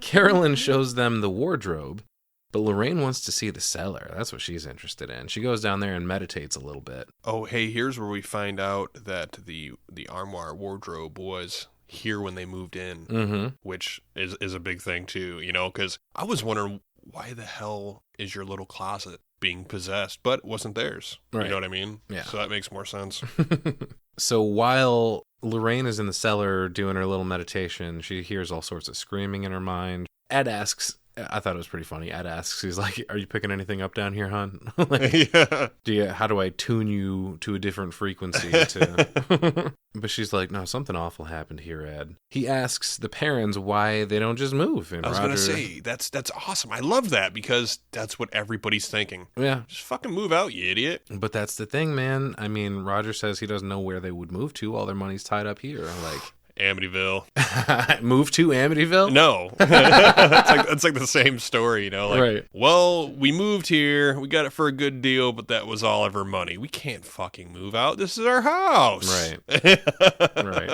Carolyn shows them the wardrobe, but Lorraine wants to see the cellar. That's what she's interested in. She goes down there and meditates a little bit. Oh, hey, here's where we find out that the armoire wardrobe was here when they moved in, which is a big thing, too, because I was wondering, why the hell is your little closet being possessed? But it wasn't theirs. Right. You know what I mean? Yeah. So that makes more sense. So while Lorraine is in the cellar doing her little meditation, she hears all sorts of screaming in her mind. Ed asks, I thought it was pretty funny. Ed asks, he's like, "Are you picking anything up down here, hon?" How do I tune you to a different frequency? But she's like, "No, something awful happened here, Ed." He asks the Perrons why they don't just move. And I was going to say, that's awesome. I love that because that's what everybody's thinking. Yeah. Just fucking move out, you idiot. But that's the thing, man. I mean, Roger says he doesn't know where they would move to. All their money's tied up here. Like, Amityville. Move to Amityville? No. It's like the same story, right. Well, we moved here. We got it for a good deal, but that was all of our money. We can't fucking move out. This is our house. Right.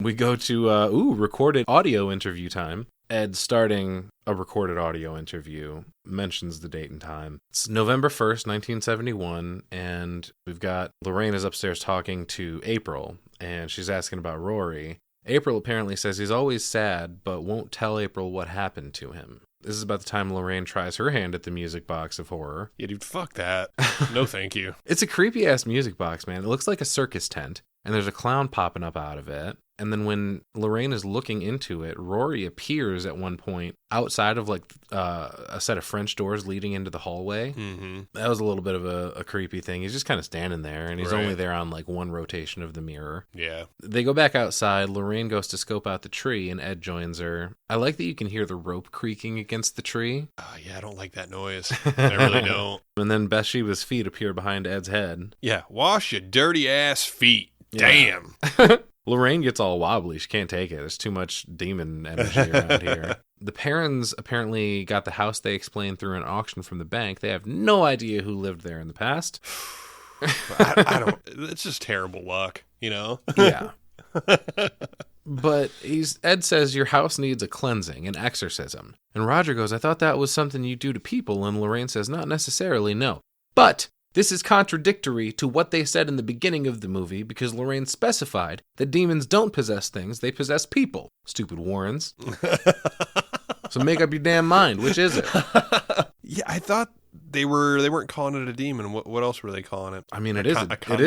We go to, recorded audio interview time. Ed, starting a recorded audio interview, mentions the date and time. It's November 1st, 1971, and we've got Lorraine is upstairs talking to April, and she's asking about Rory. April apparently says he's always sad, but won't tell April what happened to him. This is about the time Lorraine tries her hand at the music box of horror. Yeah, dude, fuck that. No, thank you. It's a creepy-ass music box, man. It looks like a circus tent, and there's a clown popping up out of it. And then when Lorraine is looking into it, Rory appears at one point outside of like a set of French doors leading into the hallway. Mm-hmm. That was a little bit of a creepy thing. He's just kind of standing there, and he's only there on like one rotation of the mirror. Yeah. They go back outside. Lorraine goes to scope out the tree, and Ed joins her. I like that you can hear the rope creaking against the tree. Yeah, I don't like that noise. I really don't. And then Bathsheba's feet appear behind Ed's head. Yeah, wash your dirty ass feet. Yeah. Damn. Lorraine gets all wobbly. She can't take it. There's too much demon energy around here. The Perrons apparently got the house they explained through an auction from the bank. They have no idea who lived there in the past. I don't. It's just terrible luck, Yeah. But Ed says your house needs a cleansing, an exorcism. And Roger goes, "I thought that was something you do to people." And Lorraine says, "Not necessarily, no. But this is contradictory to what they said in the beginning of the movie because Lorraine specified that demons don't possess things, they possess people. Stupid Warrens." So make up your damn mind. Which is it? Yeah, I thought They weren't calling it a demon. What else were they calling it? I mean, it is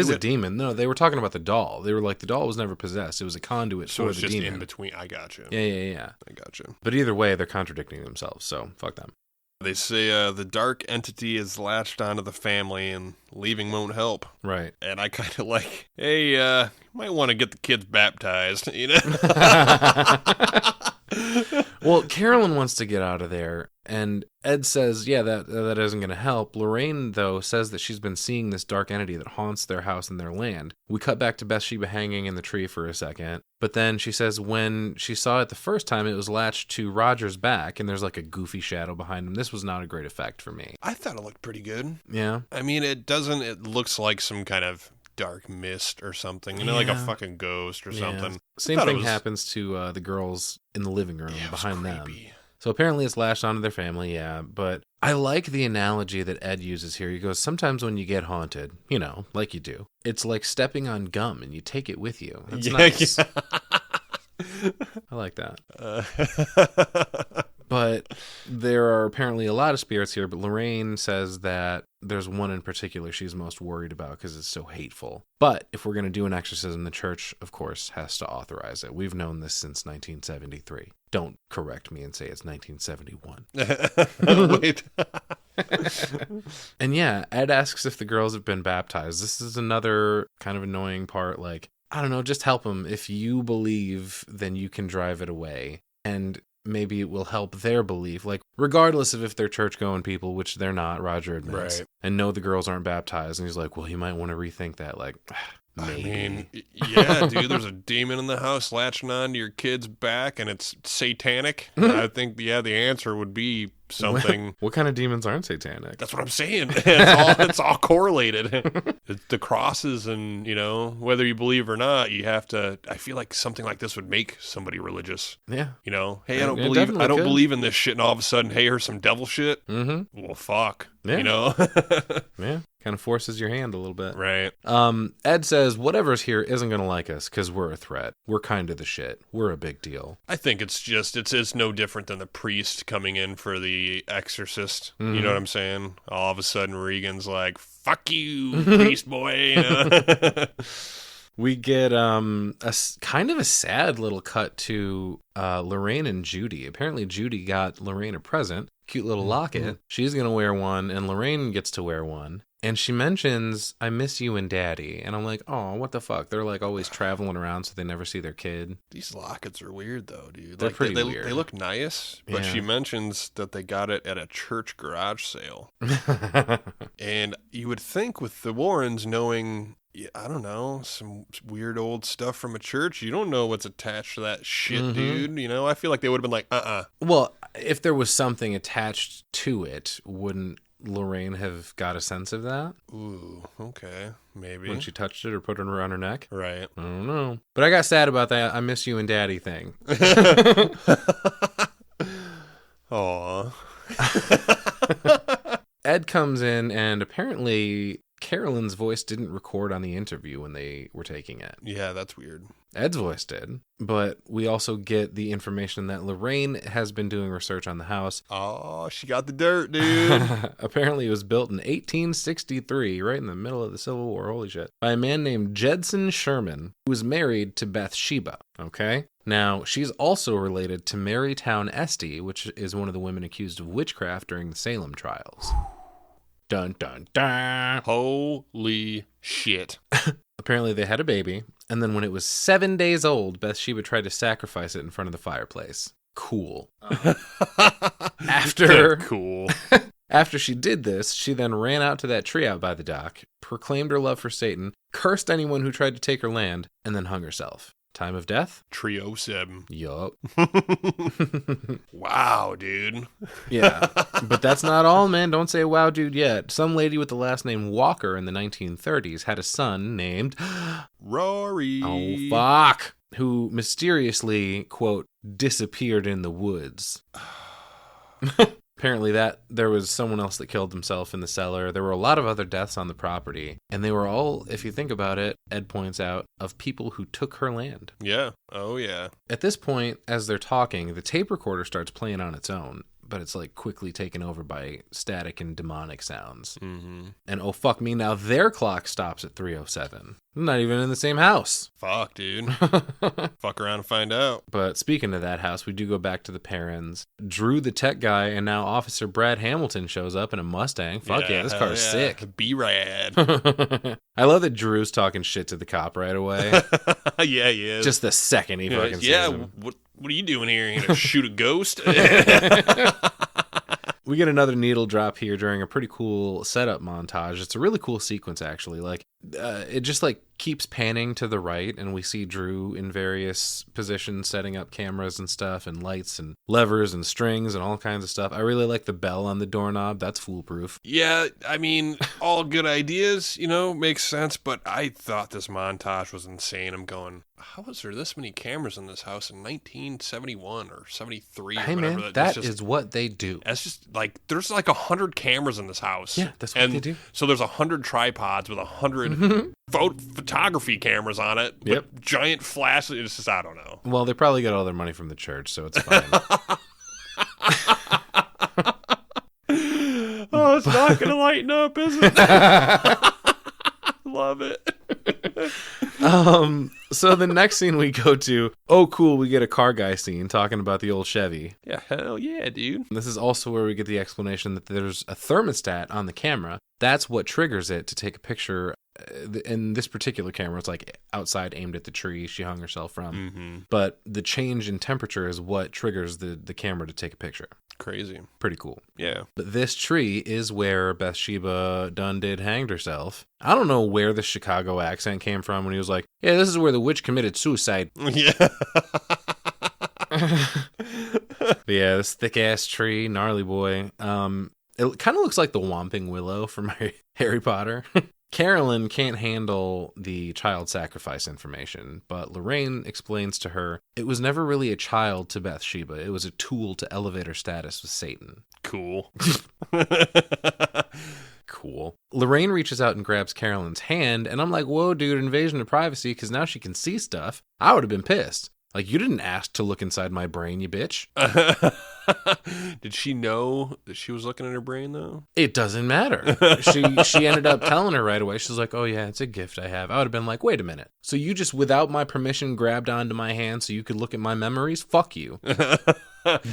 a demon. No, they were talking about the doll. They were like, the doll was never possessed. It was a conduit so for it's the just demon. in between. I gotcha. Yeah. I gotcha. But either way, they're contradicting themselves, so fuck them. They say the dark entity is latched onto the family and leaving won't help. Right. And I kind of like, hey, you might want to get the kids baptized, you know? Well, Carolyn wants to get out of there, and Ed says, yeah, that isn't going to help. Lorraine, though, says that she's been seeing this dark entity that haunts their house and their land. We cut back to Bathsheba hanging in the tree for a second, but then she says when she saw it the first time, it was latched to Roger's back, and there's like a goofy shadow behind him. This was not a great effect for me. I thought it looked pretty good. Yeah. I mean, it looks like some kind of dark mist or something, you know, like a fucking ghost or something. Same thing happens to the girls in the living room behind them. Creepy. So apparently it's lashed onto their family, but I like the analogy that Ed uses here. He goes, sometimes when you get haunted, you know, like you do, it's like stepping on gum and you take it with you. It's nice. Yeah. I like that. But there are apparently a lot of spirits here, but Lorraine says that there's one in particular she's most worried about because it's so hateful. But if we're going to do an exorcism, the church, of course, has to authorize it. We've known this since 1973. Don't correct me and say it's 1971. Wait. And yeah, Ed asks if the girls have been baptized. This is another kind of annoying part. Like, I don't know, just help them. If you believe, then you can drive it away. And maybe it will help their belief, like regardless of if they're church-going people, which they're not, Roger admits, right. And no, the girls aren't baptized. And he's like, well, you might want to rethink that. Like, maybe. I mean, yeah, dude, there's a demon in the house latching on to your kid's back, and it's satanic. I think, the answer would be something. What kind of demons aren't satanic? That's what I'm saying. It's all correlated. The crosses, and you know, whether you believe or not, you have to. I feel like something like this would make somebody religious. Yeah. You know, hey, I don't believe in this shit, and all of a sudden, hey, here's some devil shit. Mm-hmm. Well, fuck. Yeah. You know. Yeah. Kind of forces your hand a little bit. Right. Ed says whatever's here isn't going to like us because we're a threat. We're kind of the shit. We're a big deal. I think it's no different than the priest coming in for the exorcist. Mm-hmm. You know what I'm saying? All of a sudden, Regan's like, fuck you, priest boy. You know? We get a kind of a sad little cut to Lorraine and Judy. Apparently, Judy got Lorraine a present. Cute little locket. Mm-hmm. She's going to wear one, and Lorraine gets to wear one. And she mentions, I miss you and Daddy. And I'm like, oh, what the fuck? They're like always traveling around so they never see their kid. These lockets are weird, though, dude. They're pretty weird. They look nice, but she mentions that they got it at a church garage sale. And you would think with the Warrens knowing, I don't know, some weird old stuff from a church, you don't know what's attached to that shit, dude. You know, I feel like they would have been like, Well, if there was something attached to it, wouldn't Lorraine have got a sense of that? Ooh, okay, maybe. When she touched it or put it around her neck? Right. I don't know. But I got sad about that I miss you and Daddy thing. Aw. Ed comes in, and apparently Carolyn's voice didn't record on the interview when they were taking it. Yeah, that's weird. Ed's voice did, but we also get the information that Lorraine has been doing research on the house. Oh, she got the dirt, dude. Apparently it was built in 1863, right in the middle of the Civil War, holy shit, by a man named Jedson Sherman, who was married to Bathsheba, okay? Now, she's also related to Marytown Estey, which is one of the women accused of witchcraft during the Salem trials. Dun, dun, dun. Holy shit. Apparently they had a baby, and then when it was 7 days old, Bathsheba tried to sacrifice it in front of the fireplace. Cool. After she did this, she then ran out to that tree out by the dock, proclaimed her love for Satan, cursed anyone who tried to take her land, and then hung herself. Time of death? Trio 7. Yup. Wow, dude. Yeah. But that's not all, man. Don't say wow, dude, yet. Some lady with the last name Walker in the 1930s had a son named Rory. Oh, fuck. Who mysteriously, quote, disappeared in the woods. Apparently there was someone else that killed himself in the cellar. There were a lot of other deaths on the property. And they were all, if you think about it, Ed points out, of people who took her land. Yeah. Oh, yeah. At this point, as they're talking, the tape recorder starts playing on its own. but it's like quickly taken over by static and demonic sounds. Mm-hmm. And oh fuck me, now their clock stops at 3:07. I'm not even in the same house. Fuck, dude. Fuck around and find out. But speaking of that house, we do go back to the Perrons. Drew, the tech guy, and now Officer Brad Hamilton shows up in a Mustang. Fuck yeah, this car's sick. B-rad. I love that Drew's talking shit to the cop right away. Yeah, he is. Just the second he fucking sees him. What are you doing here? You gonna shoot a ghost? We get another needle drop here during a pretty cool setup montage. It's a really cool sequence, actually. Like, it just like keeps panning to the right, and we see Drew in various positions setting up cameras and stuff, and lights and levers and strings and all kinds of stuff. I really like the bell on the doorknob. That's foolproof. Yeah, I mean, all good ideas, makes sense, but I thought this montage was insane. I'm going, how was there this many cameras in this house in 1971 or 73 or hey, whatever? Man, that is what they do. That's just like, there's like 100 cameras in this house. Yeah, that's what they do. So there's 100 tripods with 100 photography cameras on it. Yep. Giant flashes. It's just, I don't know. Well, they probably got all their money from the church, so it's fine. Oh, it's not going to lighten up, is it? Love it. So the next scene we go to, oh cool, we get a car guy scene talking about the old Chevy. Yeah, hell yeah, dude. This is also where we get the explanation that there's a thermostat on the camera. That's what triggers it to take a picture. In this particular camera, it's like outside, aimed at the tree she hung herself from. Mm-hmm. But the change in temperature is what triggers the camera to take a picture. Crazy. Pretty cool. Yeah. But this tree is where Bathsheba done did hanged herself. I don't know where the Chicago accent came from when he was like, yeah, this is where the witch committed suicide. Yeah. But yeah, this thick-ass tree, gnarly boy. It kind of looks like the Whomping Willow from Harry Potter. Carolyn can't handle the child sacrifice information, but Lorraine explains to her it was never really a child to Bathsheba. It was a tool to elevate her status with Satan. Cool. Cool. Lorraine reaches out and grabs Carolyn's hand, and I'm like, whoa, dude, invasion of privacy, because now she can see stuff. I would have been pissed. Like, you didn't ask to look inside my brain, you bitch. Did she know that she was looking at her brain, though? It doesn't matter. She ended up telling her right away. She's like, oh, yeah, it's a gift I have. I would have been like, wait a minute. So you just, without my permission, grabbed onto my hand so you could look at my memories? Fuck you.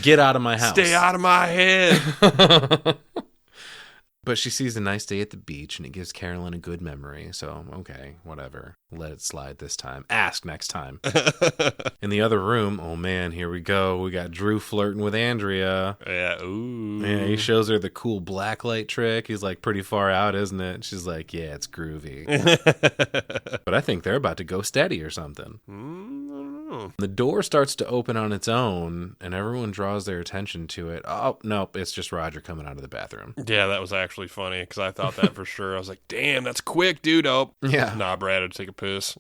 Get out of my house. Stay out of my head. But she sees a nice day at the beach, and it gives Carolyn a good memory. So, okay, whatever. Let it slide this time. Ask next time. In the other room, oh man, here we go. We got Drew flirting with Andrea. Yeah, ooh. Yeah, he shows her the cool blacklight trick. He's like, pretty far out, isn't it? She's like, yeah, it's groovy. But I think they're about to go steady or something. I don't know. The door starts to open on its own, and everyone draws their attention to it. Oh, nope, it's just Roger coming out of the bathroom. Yeah, that was actually funny, because I thought that for sure. I was like, damn, that's quick, dude. Oh, yeah. Nah, Brad had to take a piss.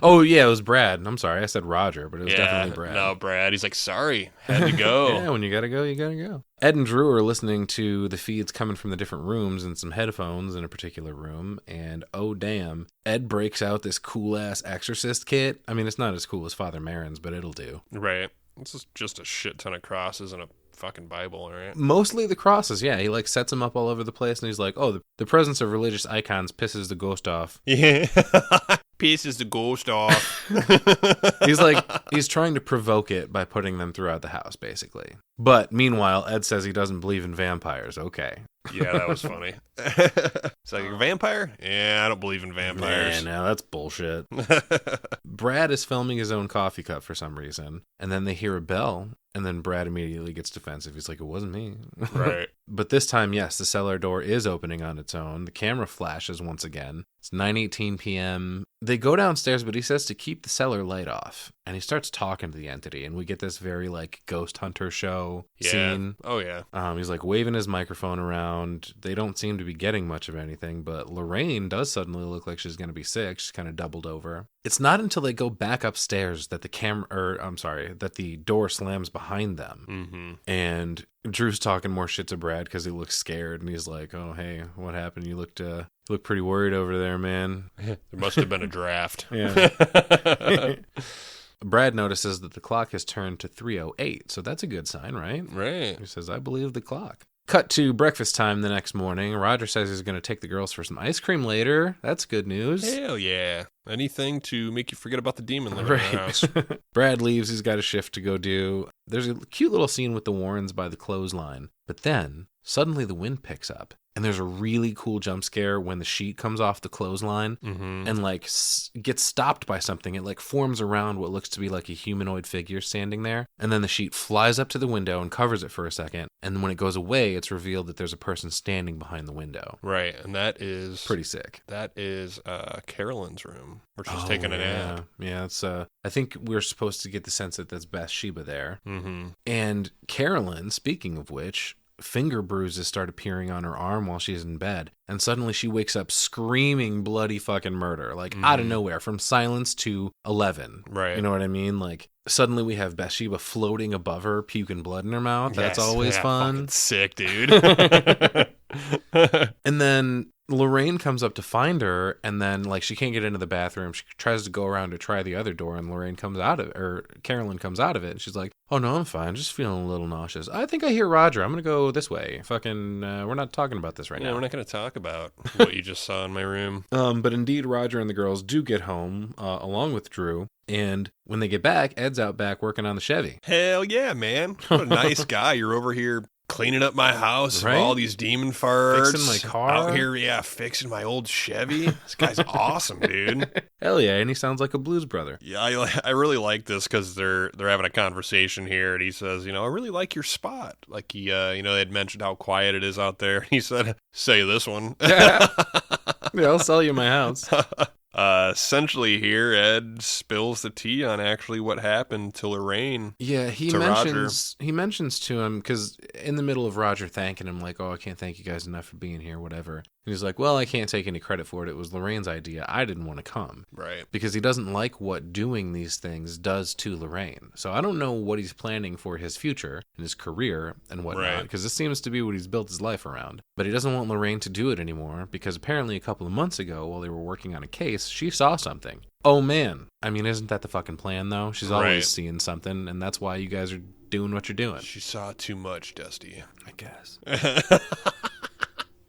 Oh, yeah, it was Brad. I'm sorry, I said Roger, but it was definitely Brad. No, Brad. He's like, sorry, had to go. Yeah, when you gotta go, you gotta go. Ed and Drew are listening to the feeds coming from the different rooms and some headphones in a particular room, and oh damn, Ed breaks out this cool-ass exorcist kit. I mean, it's not as cool as Father Marin's, but it'll do. Right. This is just a shit ton of crosses and a fucking Bible, all right? Mostly the crosses, yeah. He like sets them up all over the place, and he's like, oh, the presence of religious icons pisses the ghost off. Yeah. Pisses the ghost off. He's trying to provoke it by putting them throughout the house, basically. But meanwhile, Ed says he doesn't believe in vampires. Okay. Yeah, that was funny. It's like, a vampire? Yeah, I don't believe in vampires. Yeah, no, that's bullshit. Brad is filming his own coffee cup for some reason, and then they hear a bell, and then Brad immediately gets defensive. He's like, it wasn't me. Right. But this time, yes, the cellar door is opening on its own. The camera flashes once again. It's 9:18 p.m. They go downstairs, but he says to keep the cellar light off. And he starts talking to the entity, and we get this very, like, ghost hunter show scene. Oh, yeah. He's, like, waving his microphone around. They don't seem to be getting much of anything, but Lorraine does suddenly look like she's going to be sick. She's kind of doubled over. It's not until they go back upstairs that that the door slams behind them. Mm-hmm. And Drew's talking more shit to Brad because he looks scared, and he's like, oh, hey, what happened? You look pretty worried over there, man. There must have been a draft. Yeah. Brad notices that the clock has turned to 3:08, so that's a good sign, right? Right. He says, I believe the clock. Cut to breakfast time the next morning. Roger says he's going to take the girls for some ice cream later. That's good news. Hell yeah. Anything to make you forget about the demon living in the house. Brad leaves. He's got a shift to go do. There's a cute little scene with the Warrens by the clothesline. But then, suddenly the wind picks up. And there's a really cool jump scare when the sheet comes off the clothesline and like gets stopped by something. It like forms around what looks to be like a humanoid figure standing there. And then the sheet flies up to the window and covers it for a second. And then when it goes away, it's revealed that there's a person standing behind the window. Right. And that is pretty sick. That is Carolyn's room where she's taking a nap. Yeah. It's I think we're supposed to get the sense that that's Bathsheba there. Mm-hmm. And Carolyn, speaking of which, finger bruises start appearing on her arm while she's in bed, and suddenly she wakes up screaming bloody fucking murder, like out of nowhere, from silence to 11. Right. You know what I mean? Like suddenly we have Bathsheba floating above her, puking blood in her mouth. That's always fun. Sick, dude. And then Lorraine comes up to find her, and then like she can't get into the bathroom. She tries to go around to try the other door, and Carolyn comes out of it, and she's like, "Oh no, I'm fine. Just feeling a little nauseous. I think I hear Roger. I'm gonna go this way. Fucking, we're not talking about this right now. We're not gonna talk about what you just saw in my room." But indeed, Roger and the girls do get home along with Drew. And when they get back, Ed's out back working on the Chevy. Hell yeah, man! What a nice guy. You're over here cleaning up my house, right? All these demon farts. Fixing my car. Out here, fixing my old Chevy. This guy's awesome, dude. Hell yeah, and he sounds like a blues brother. Yeah, I really like this because they're having a conversation here, and he says, I really like your spot. Like he, they had mentioned how quiet it is out there. He said, "Say this one." Yeah, I'll sell you my house. Essentially here, Ed spills the tea on actually what happened to Lorraine. Yeah, he mentions to him, because in the middle of Roger thanking him, like, "Oh, I can't thank you guys enough for being here, whatever." And he's like, "Well, I can't take any credit for it. It was Lorraine's idea. I didn't want to come." Right. Because he doesn't like what doing these things does to Lorraine. So I don't know what he's planning for his future and his career and whatnot, because this seems to be what he's built his life around. But he doesn't want Lorraine to do it anymore, because apparently a couple of months ago, while they were working on a case, she saw something. Oh man. I mean, isn't that the fucking plan, though? She's always seeing something, and that's why you guys are doing what you're doing. She saw too much, Dusty. I guess.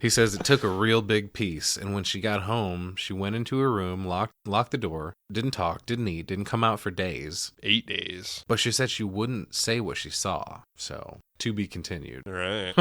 He says it took a real big piece, and when she got home, she went into her room, locked the door, didn't talk, didn't eat, didn't come out for days. 8 days. But she said she wouldn't say what she saw, so to be continued. Right.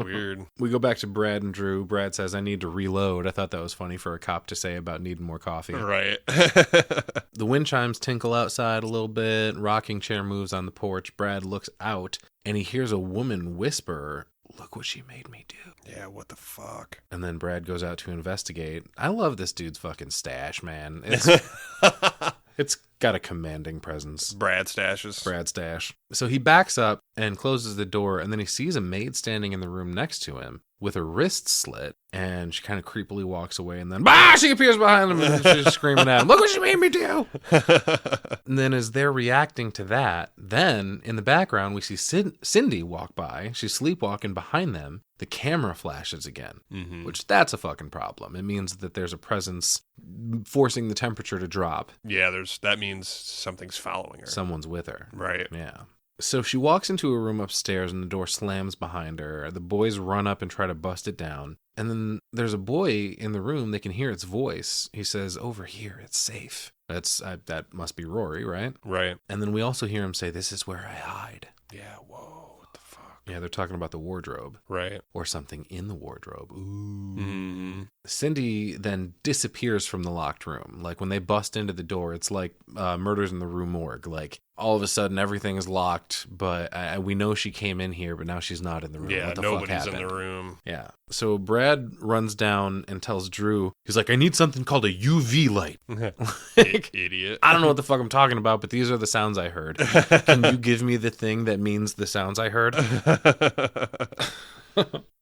Weird. We go back to Brad and Drew. Brad says, "I need to reload." I thought that was funny for a cop to say about needing more coffee. Right. The wind chimes tinkle outside a little bit. Rocking chair moves on the porch. Brad looks out, and he hears a woman whisper, "Look what she made me do." Yeah, what the fuck? And then Brad goes out to investigate. I love this dude's fucking stash, man. It's got a commanding presence. Brad stash. So he backs up and closes the door, and then he sees a maid standing in the room next to him with her wrist slit, and she kind of creepily walks away, and then she appears behind him, and she's screaming at him, "Look what she made me do!" And then as they're reacting to that, then in the background we see Cindy walk by. She's sleepwalking behind them. The camera flashes again, which that's a fucking problem. It means that there's a presence forcing the temperature to drop. Yeah, that means something's following her. Someone's with her. Right. Yeah. So she walks into a room upstairs, and the door slams behind her. The boys run up and try to bust it down. And then there's a boy in the room. They can hear its voice. He says, "Over here, it's safe." That must be Rory, right? Right. And then we also hear him say, "This is where I hide." Yeah, whoa, what the fuck? Yeah, they're talking about the wardrobe. Right. Or something in the wardrobe. Ooh. Mm-hmm. Cindy then disappears from the locked room. Like when they bust into the door, it's like Murders in the Rue Morgue. Like all of a sudden everything is locked, but we know she came in here, but now she's not in the room. Yeah, what the nobody's fuck in happened? the room. Yeah. So Brad runs down and tells Drew, he's like, "I need something called a UV light." Idiot. I don't know what the fuck I'm talking about, but these are the sounds I heard. Can you give me the thing that means the sounds I heard?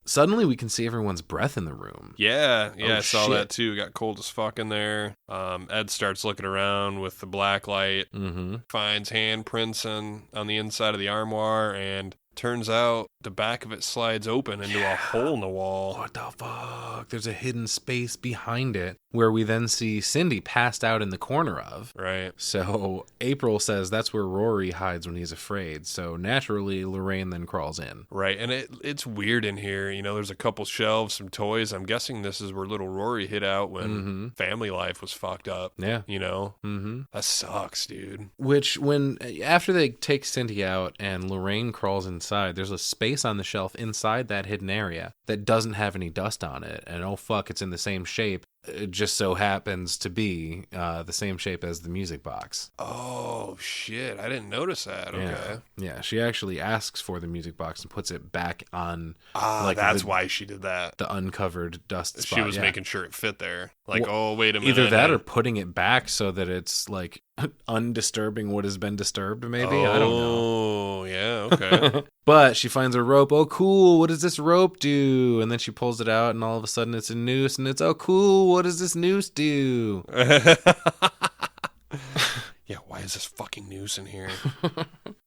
Suddenly we can see everyone's breath in the room. Yeah, Oh, I saw shit. that too. It got cold as fuck in there. Ed starts looking around with the black light, finds handprints on the inside of the armoire, and turns out the back of it slides open into a hole in the wall. What the fuck? There's a hidden space behind it where we then see Cindy passed out in the corner of. Right. So April says that's where Rory hides when he's afraid. So naturally, Lorraine then crawls in. Right, and it's weird in here. You know, there's a couple shelves, some toys. I'm guessing this is where little Rory hid out when family life was fucked up. Yeah. You know? Mm-hmm. That sucks, dude. Which, after they take Cindy out and Lorraine crawls inside, there's a space on the shelf inside that hidden area that doesn't have any dust on it. And oh fuck, it's in the same shape. It just so happens to be the same shape as the music box. Oh, shit. I didn't notice that. Okay. Yeah, she actually asks for the music box and puts it back on. That's why she did that. The uncovered dust spot. She was making sure it fit there. Like, well, wait a minute. Either that or putting it back so that it's like undisturbing what has been disturbed, maybe. I don't know. Oh, yeah, okay. But she finds a rope. Oh, cool. What does this rope do? And then she pulls it out, and all of a sudden it's a noose, and it's, oh, cool. What does this noose do? Yeah, why is this fucking noose in here?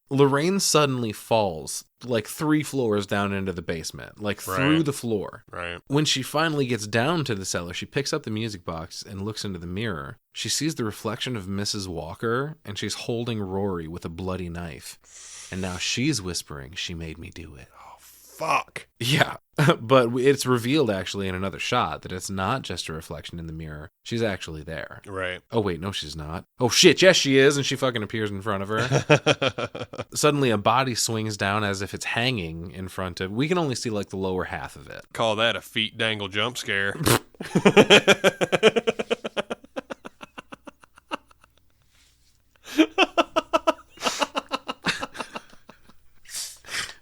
Lorraine suddenly falls like 3 floors down into the basement, like through the floor. Right. When she finally gets down to the cellar, she picks up the music box and looks into the mirror. She sees the reflection of Mrs. Walker, and she's holding Rory with a bloody knife. And now she's whispering, "She made me do it." Oh, fuck. Yeah, but it's revealed actually in another shot that it's not just a reflection in the mirror. She's actually there. Right. Oh, wait, no, she's not. Oh, shit, yes, she is, and she fucking appears in front of her. Suddenly, a body swings down as if it's hanging in front of... We can only see, like, the lower half of it. Call that a feet dangle jump scare.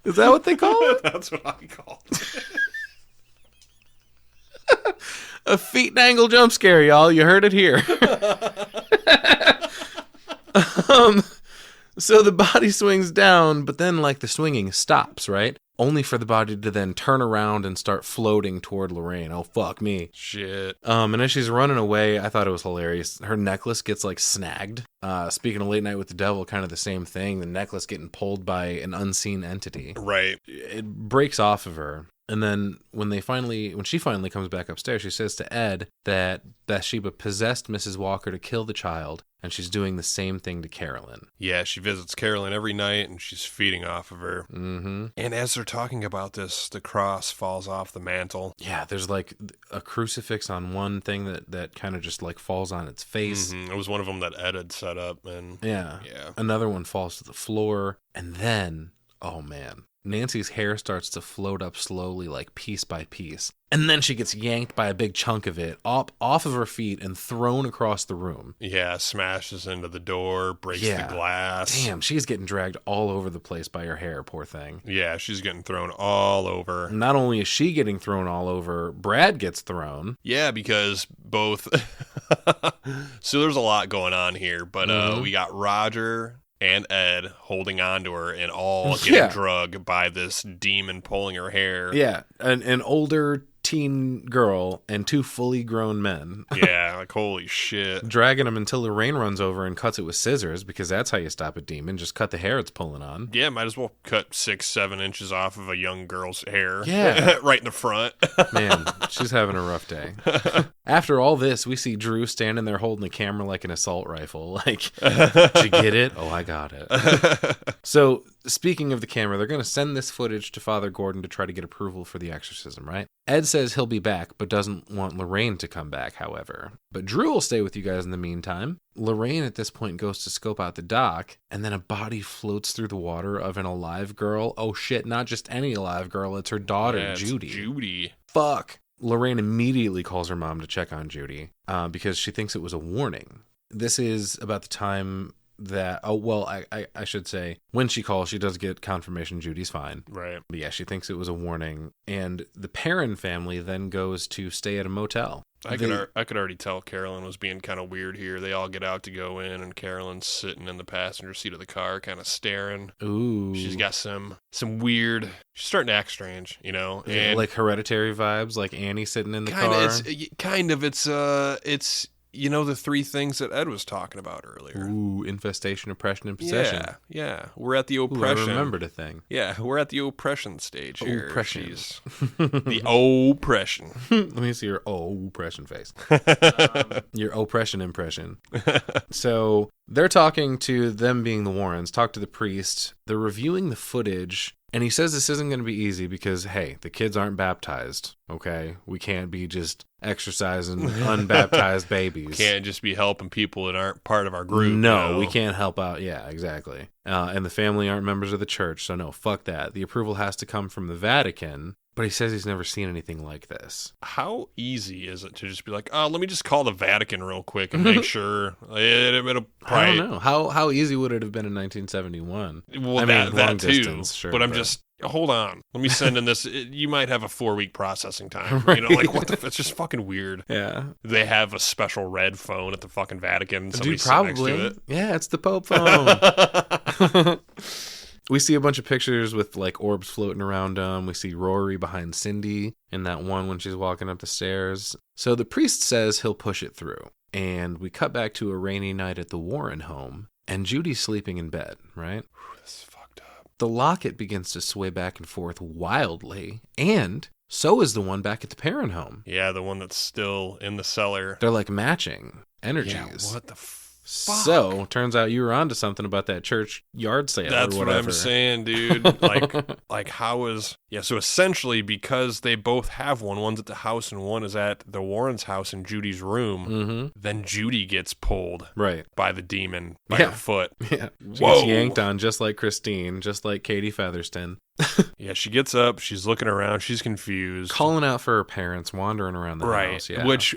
Is that what they call it? That's what I call it. A feet dangle jump scare, y'all. You heard it here. So the body swings down, but then like the swinging stops, right? Only for the body to then turn around and start floating toward Lorraine. Oh, fuck me. Shit. And as she's running away, I thought it was hilarious. Her necklace gets like snagged. Speaking of Late Night with the Devil, kind of the same thing. The necklace getting pulled by an unseen entity. Right. It breaks off of her. And then when she finally comes back upstairs, she says to Ed that Bathsheba possessed Mrs. Walker to kill the child, and she's doing the same thing to Carolyn. Yeah, she visits Carolyn every night, and she's feeding off of her. Mm-hmm. And as they're talking about this, the cross falls off the mantle. Yeah, there's like a crucifix on one thing that kind of just like falls on its face. Mm-hmm. It was one of them that Ed had set up, and yeah. Another one falls to the floor, and then, oh man, Nancy's hair starts to float up slowly, like piece by piece. And then she gets yanked by a big chunk of it off of her feet and thrown across the room. Yeah, smashes into the door, breaks the glass. Damn, she's getting dragged all over the place by her hair, poor thing. Yeah, she's getting thrown all over. Not only is she getting thrown all over, Brad gets thrown. Yeah, because both... So there's a lot going on here, but we got Roger and Ed holding on to her and all getting drugged by this demon pulling her hair. Yeah, an older teen girl and 2 fully grown men. Yeah, like holy shit. Dragging them until Lorraine runs over and cuts it with scissors, because that's how you stop a demon. Just cut the hair it's pulling on. Yeah, might as well cut 6-7 inches off of a young girl's hair. Yeah. Right in the front. Man, she's having a rough day. After all this, we see Drew standing there holding the camera like an assault rifle. Like, did you get it? Oh, I got it. So, speaking of the camera, they're going to send this footage to Father Gordon to try to get approval for the exorcism, right? Ed says he'll be back, but doesn't want Lorraine to come back, however. But Drew will stay with you guys in the meantime. Lorraine at this point goes to scope out the dock, and then a body floats through the water of an alive girl. Oh shit, not just any alive girl, it's her daughter, Judy. Judy. Fuck. Lorraine immediately calls her mom to check on Judy, because she thinks it was a warning. This is about the time that, I should say, when she calls, she does get confirmation Judy's fine. Right. But yeah, she thinks it was a warning. And the Perron family then goes to stay at a motel. I could already tell Carolyn was being kind of weird here. They all get out to go in, and Carolyn's sitting in the passenger seat of the car, kind of staring. Ooh. She's got some weird... She's starting to act strange, you know? And like Hereditary vibes, like Annie sitting in the car? It's you know, the three things that Ed was talking about earlier. Ooh, infestation, oppression, and possession. Yeah. We're at the Ooh, oppression. I remembered a thing. Yeah, we're at the oppression stage here. Oppression. She's the oppression. Let me see your oppression face. Your oppression impression. So they're talking to them being the Warrens, talk to the priest. They're reviewing the footage. And he says this isn't going to be easy because, hey, the kids aren't baptized, okay? We can't be just exercising unbaptized babies. Can't just be helping people that aren't part of our group. No, you know? we can't help out. Yeah, exactly. And the family aren't members of the church, so no, fuck that. The approval has to come from the Vatican. But he says he's never seen anything like this. How easy is it to just be like, oh, let me just call the Vatican real quick and make sure it'll probably... I don't know. How easy would it have been in 1971? Well, I that, mean, that long too. distance, sure, but I'm just, hold on. Let me send in this. You might have a 4-week processing time. You know, like, what the it's just fucking weird. Yeah. They have a special red phone at the fucking Vatican. Somebody Dude, probably. sit next to it. Yeah, it's the Pope phone. We see a bunch of pictures with like orbs floating around them. We see Rory behind Cindy in that one when she's walking up the stairs. So the priest says he'll push it through. And we cut back to a rainy night at the Warren home. And Judy's sleeping in bed, right? This is fucked up. The locket begins to sway back and forth wildly. And so is the one back at the Perron home. Yeah, the one that's still in the cellar. They're like matching energies. Yeah, what the fuck? So, turns out you were onto something about that church yard sale That's or what whatever. I'm saying, dude. Like how is... Yeah, so essentially, because they both have one's at the house and one is at the Warren's house in Judy's room, then Judy gets pulled Right. by the demon by her foot. Yeah. She Whoa. gets yanked on just like Christine, just like Katie Featherston. Yeah, she gets up, she's looking around, she's confused. Calling out for her parents, wandering around the Right, house. Yeah. which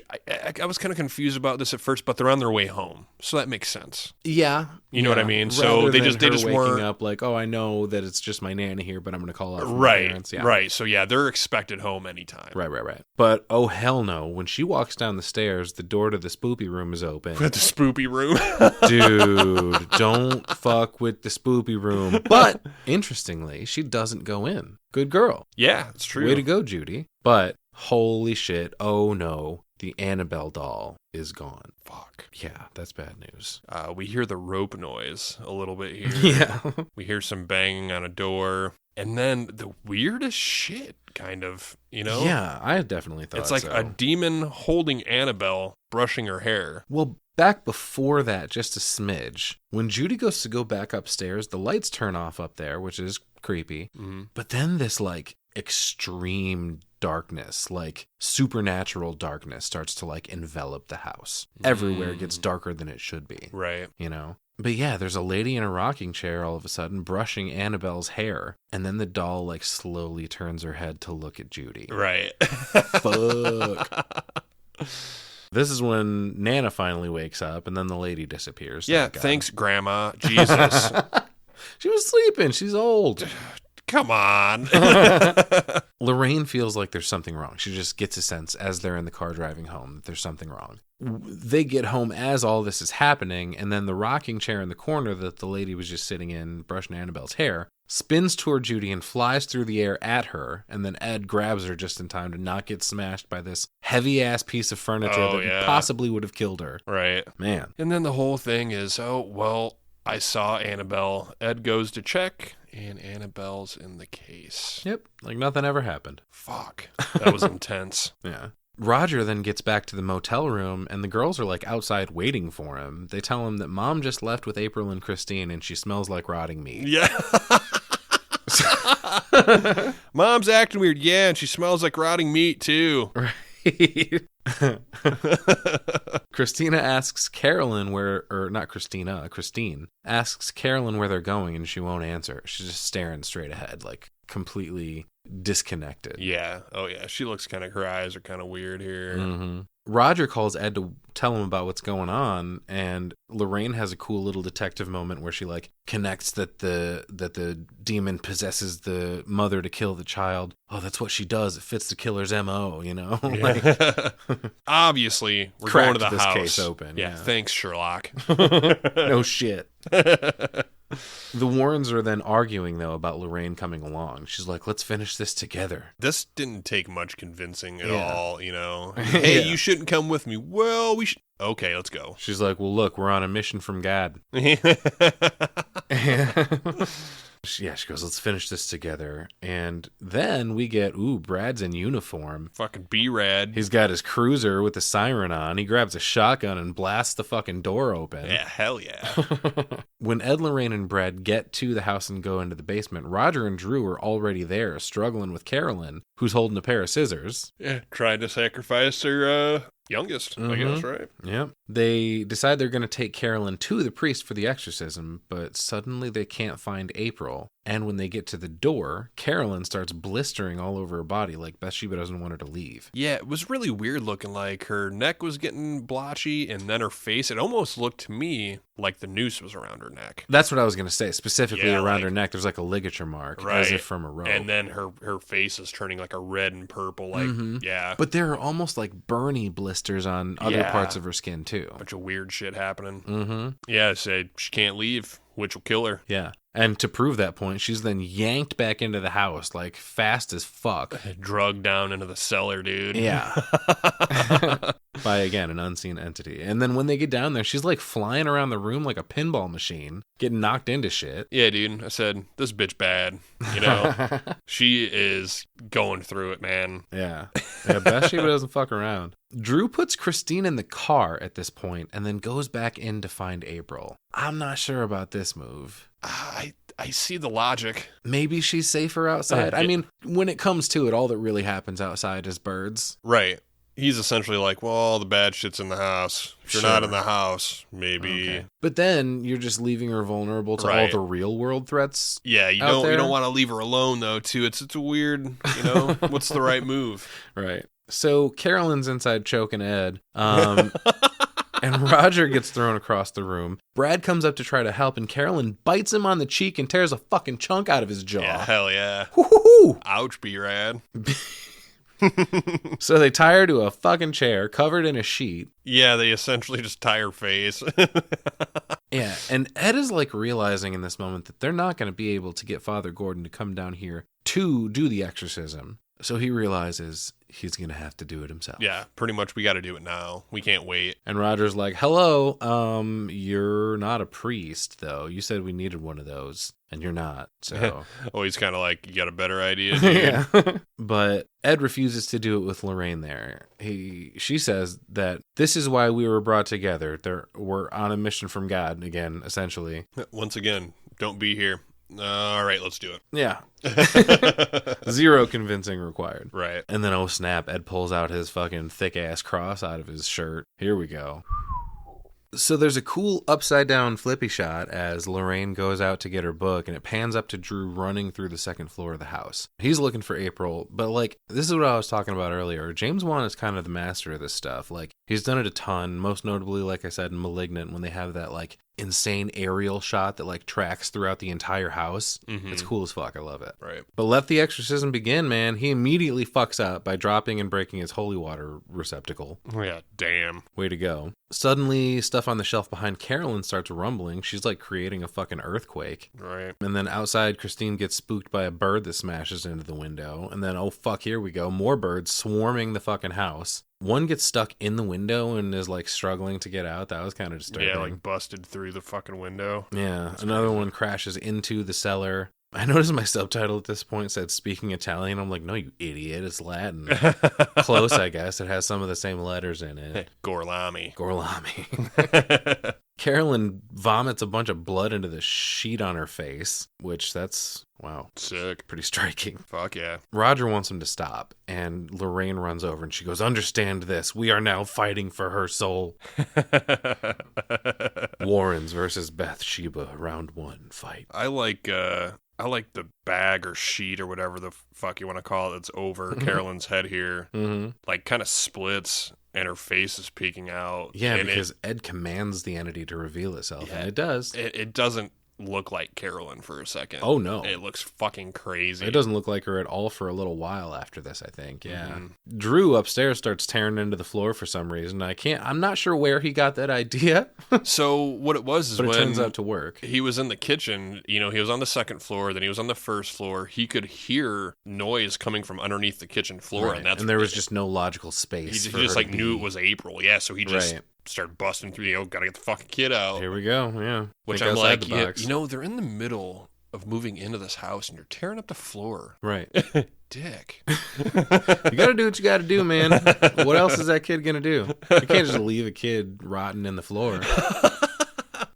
I was kind of confused about this at first, but they're on their way home, so that makes sense. Yeah. You know what I mean? So Rather they than just her weren't waking up like, oh, I know that it's just my nanny here, but I'm going to call out for my right, parents. Yeah. right. So yeah, they're expected home anytime. Right. But oh hell no! When she walks down the stairs, the door to the spoopy room is open. At the spoopy room. Dude, don't fuck with the spoopy room. But interestingly, she doesn't go in. Good girl. Yeah, it's true. Way to go, Judy. But holy shit! Oh no, the Annabelle doll is gone. Fuck. Yeah, that's bad news. We hear the rope noise a little bit here. Yeah. We hear some banging on a door. And then the weirdest shit, kind of, you know? Yeah, I definitely thought it's like so. a demon holding Annabelle, brushing her hair. Well, back before that, just a smidge. When Judy goes to go back upstairs, the lights turn off up there, which is creepy. Mm-hmm. But then this like extreme darkness, like supernatural darkness, starts to like envelop the house. Everywhere gets darker than it should be. Right. You know? But yeah, there's a lady in a rocking chair all of a sudden brushing Annabelle's hair. And then the doll like slowly turns her head to look at Judy. Right. Fuck. This is when Nana finally wakes up and then the lady disappears. Yeah, Thank God. thanks, Grandma. Jesus. She was sleeping. She's old. Come on. Lorraine feels like there's something wrong. She just gets a sense as they're in the car driving home that there's something wrong. They get home as all this is happening, and then the rocking chair in the corner that the lady was just sitting in, brushing Annabelle's hair, spins toward Judy and flies through the air at her, and then Ed grabs her just in time to not get smashed by this heavy-ass piece of furniture that possibly would have killed her. Right. Man. And then the whole thing is, oh, well, I saw Annabelle. Ed goes to check, and Annabelle's in the case. Yep, like nothing ever happened. Fuck. That was intense. Yeah. Roger then gets back to the motel room, and the girls are like outside waiting for him. They tell him that Mom just left with April and Christine, and she smells like rotting meat. Yeah. Mom's acting weird. Yeah, and she smells like rotting meat, too. Right. Christina asks Carolyn Christine asks Carolyn where they're going, and she won't answer. She's just staring straight ahead, like completely disconnected. Yeah. Oh, yeah. She looks kind of, her eyes are kind of weird here. Mm-hmm. Roger calls Ed to tell him about what's going on, and Lorraine has a cool little detective moment where she like connects that the demon possesses the mother to kill the child. Oh, that's what she does. It fits the killer's MO, you know? Like, obviously, we're cracked going to the this house. case open. Yeah. Thanks, Sherlock. No shit. The Warrens are then arguing, though, about Lorraine coming along. She's like, let's finish this together. This didn't take much convincing at Yeah. all, you know. Hey, Yeah. you shouldn't come with me. Well, we should. okay, let's go. She's like, well, look, we're on a mission from God. Yeah, she goes, let's finish this together. And then we get, Brad's in uniform. Fucking B-Rad. He's got his cruiser with the siren on. He grabs a shotgun and blasts the fucking door open. Yeah, hell yeah. When Ed, Lorraine, and Brad get to the house and go into the basement, Roger and Drew are already there, struggling with Carolyn, who's holding a pair of scissors. Yeah, trying to sacrifice her youngest, I guess, right? Yep. They decide they're going to take Carolyn to the priest for the exorcism, but suddenly they can't find April. And when they get to the door, Carolyn starts blistering all over her body like Bathsheba doesn't want her to leave. Yeah, it was really weird looking. Like her neck was getting blotchy, and then her face, it almost looked to me like the noose was around her neck. That's what I was going to say. Specifically around like, her neck, there's like a ligature mark, right, as if from a rope. And then her face is turning like a red and purple, like, yeah. But there are almost like burny blisters on other parts of her skin, too. Bunch of weird shit happening. Yeah, say she can't leave, which will kill her. Yeah. And to prove that point, she's then yanked back into the house, like, fast as fuck. Drugged down into the cellar, dude. Yeah. By, again, an unseen entity. And then when they get down there, she's, like, flying around the room like a pinball machine, getting knocked into shit. Yeah, dude. I said, this bitch bad. You know? She is going through it, man. Yeah. Bathsheba doesn't fuck around. Drew puts Christine in the car at this point and then goes back in to find April. I'm not sure about this move. I see the logic. Maybe she's safer outside. I mean, when it comes to it, all that really happens outside is birds. Right. He's essentially like, well, all the bad shit's in the house. If you're not in the house, maybe. Okay. But then you're just leaving her vulnerable to all the real world threats. Yeah, you don't want to leave her alone though, too. It's a weird, you know, what's the right move? Right. So Carolyn's inside choking Ed. And Roger gets thrown across the room. Brad comes up to try to help, and Carolyn bites him on the cheek and tears a fucking chunk out of his jaw. Yeah, hell yeah. Woo-hoo-hoo! Ouch, B-Rad. So they tie her to a fucking chair covered in a sheet. Yeah, they essentially just tie her face. Yeah, and Ed is like realizing in this moment that they're not going to be able to get Father Gordon to come down here to do the exorcism. So he realizes he's going to have to do it himself. Yeah, pretty much we got to do it now. We can't wait. And Roger's like, hello, you're not a priest, though. You said we needed one of those, and you're not, so... Oh, he's kind of like, you got a better idea, dude? Yeah. But Ed refuses to do it with Lorraine there. She says that this is why we were brought together. We're on a mission from God, again, essentially. Once again, don't be here. All right, let's do it. Yeah. Zero convincing required. Right. And then, oh snap, Ed pulls out his fucking thick-ass cross out of his shirt. Here we go. So there's a cool upside-down flippy shot as Lorraine goes out to get her book, and it pans up to Drew running through the second floor of the house. He's looking for April, but, like, this is what I was talking about earlier. James Wan is kind of the master of this stuff. Like, he's done it a ton, most notably, like I said, in Malignant, when they have that, like, insane aerial shot that, like, tracks throughout the entire house. Mm-hmm. It's cool as fuck. I love it. Right. But let the exorcism begin, man. He immediately fucks up by dropping and breaking his holy water receptacle. Yeah, damn. Way to go. Suddenly, stuff on the shelf behind Carolyn starts rumbling. She's like creating a fucking earthquake. Right. And then outside, Christine gets spooked by a bird that smashes into the window. And then, oh fuck, here we go. More birds swarming the fucking house. One gets stuck in the window and is like struggling to get out. That was kind of disturbing. Yeah, like busted through the fucking window. Yeah. Another one crashes into the cellar. I noticed my subtitle at this point said speaking Italian. I'm like, no, you idiot. It's Latin. Close, I guess. It has some of the same letters in it. Gorlami. Carolyn vomits a bunch of blood into the sheet on her face, which that's, wow. Sick. Pretty striking. Fuck yeah. Roger wants him to stop, and Lorraine runs over and she goes, understand this. We are now fighting for her soul. Warrens versus Bathsheba, round 1, fight. I like the bag or sheet or whatever the fuck you want to call it that's over Carolyn's head here. Mm-hmm. Like, kind of splits, and her face is peeking out. Yeah, because Ed commands the entity to reveal itself, and it does. It doesn't look like Carolyn for a second. Oh, no. It looks fucking crazy. It doesn't look like her at all for a little while after this, I think. Yeah. Mm-hmm. Drew upstairs starts tearing into the floor for some reason. I'm not sure where he got that idea. So what it was is but it when turns out to work. He was in the kitchen, he was on the second floor, then he was on the first floor. He could hear noise coming from underneath the kitchen floor. Right. And there was just no logical space. He just like knew it was April. Yeah. So he just start busting through. Gotta get the fucking kid out. Here we go. Yeah. Which Think I'm outside like, the box. they're in the middle of moving into this house and you're tearing up the floor. Right. Dick. You got to do what you got to do, man. What else is that kid going to do? You can't just leave a kid rotting in the floor.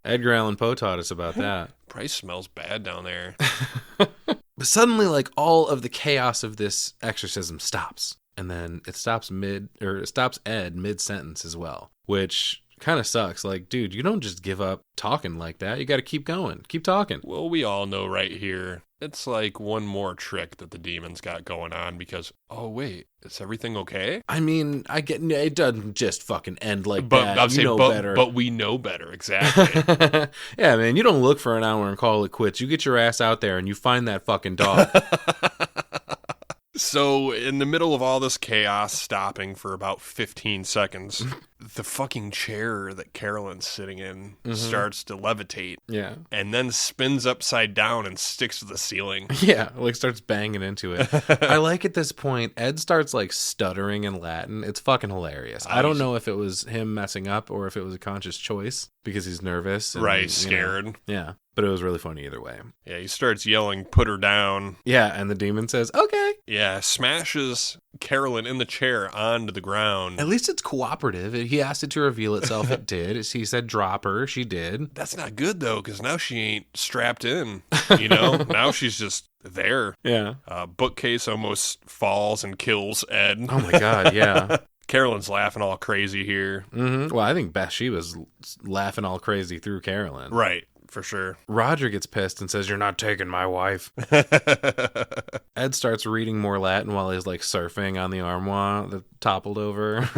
Edgar Allan Poe taught us about that. Probably smells bad down there. But suddenly, like, all of the chaos of this exorcism stops. And then it stops Ed mid-sentence as well, which kind of sucks. Like, dude, you don't just give up talking like that. You got to keep going. Keep talking. Well, we all know right here, it's like one more trick that the demons got going on because, oh, wait, is everything okay? I mean, I get it doesn't just fucking end like but, that. You know better. But we know better, exactly. Yeah, man, you don't look for an hour and call it quits. You get your ass out there and you find that fucking dog. So, in the middle of all this chaos stopping for about 15 seconds, the fucking chair that Carolyn's sitting in starts to levitate. Yeah. And then spins upside down and sticks to the ceiling. Yeah, like starts banging into it. I like at this point, Ed starts like stuttering in Latin. It's fucking hilarious. I don't know if it was him messing up or if it was a conscious choice because he's nervous. And, right, scared. Yeah, but it was really funny either way. Yeah, he starts yelling, put her down. Yeah, and the demon says, okay. Yeah, smashes Carolyn in the chair onto the ground. At least it's cooperative. He asked it to reveal itself. It did. He said drop her. She did. That's not good, though, because now she ain't strapped in, you know? Now she's just there. Yeah. Bookcase almost falls and kills Ed. Oh, my God, yeah. Carolyn's laughing all crazy here. Mm-hmm. Well, I think Bathsheba's laughing all crazy through Carolyn. Right. For sure. Roger gets pissed and says, you're not taking my wife. Ed starts reading more Latin while he's like surfing on the armoire that toppled over.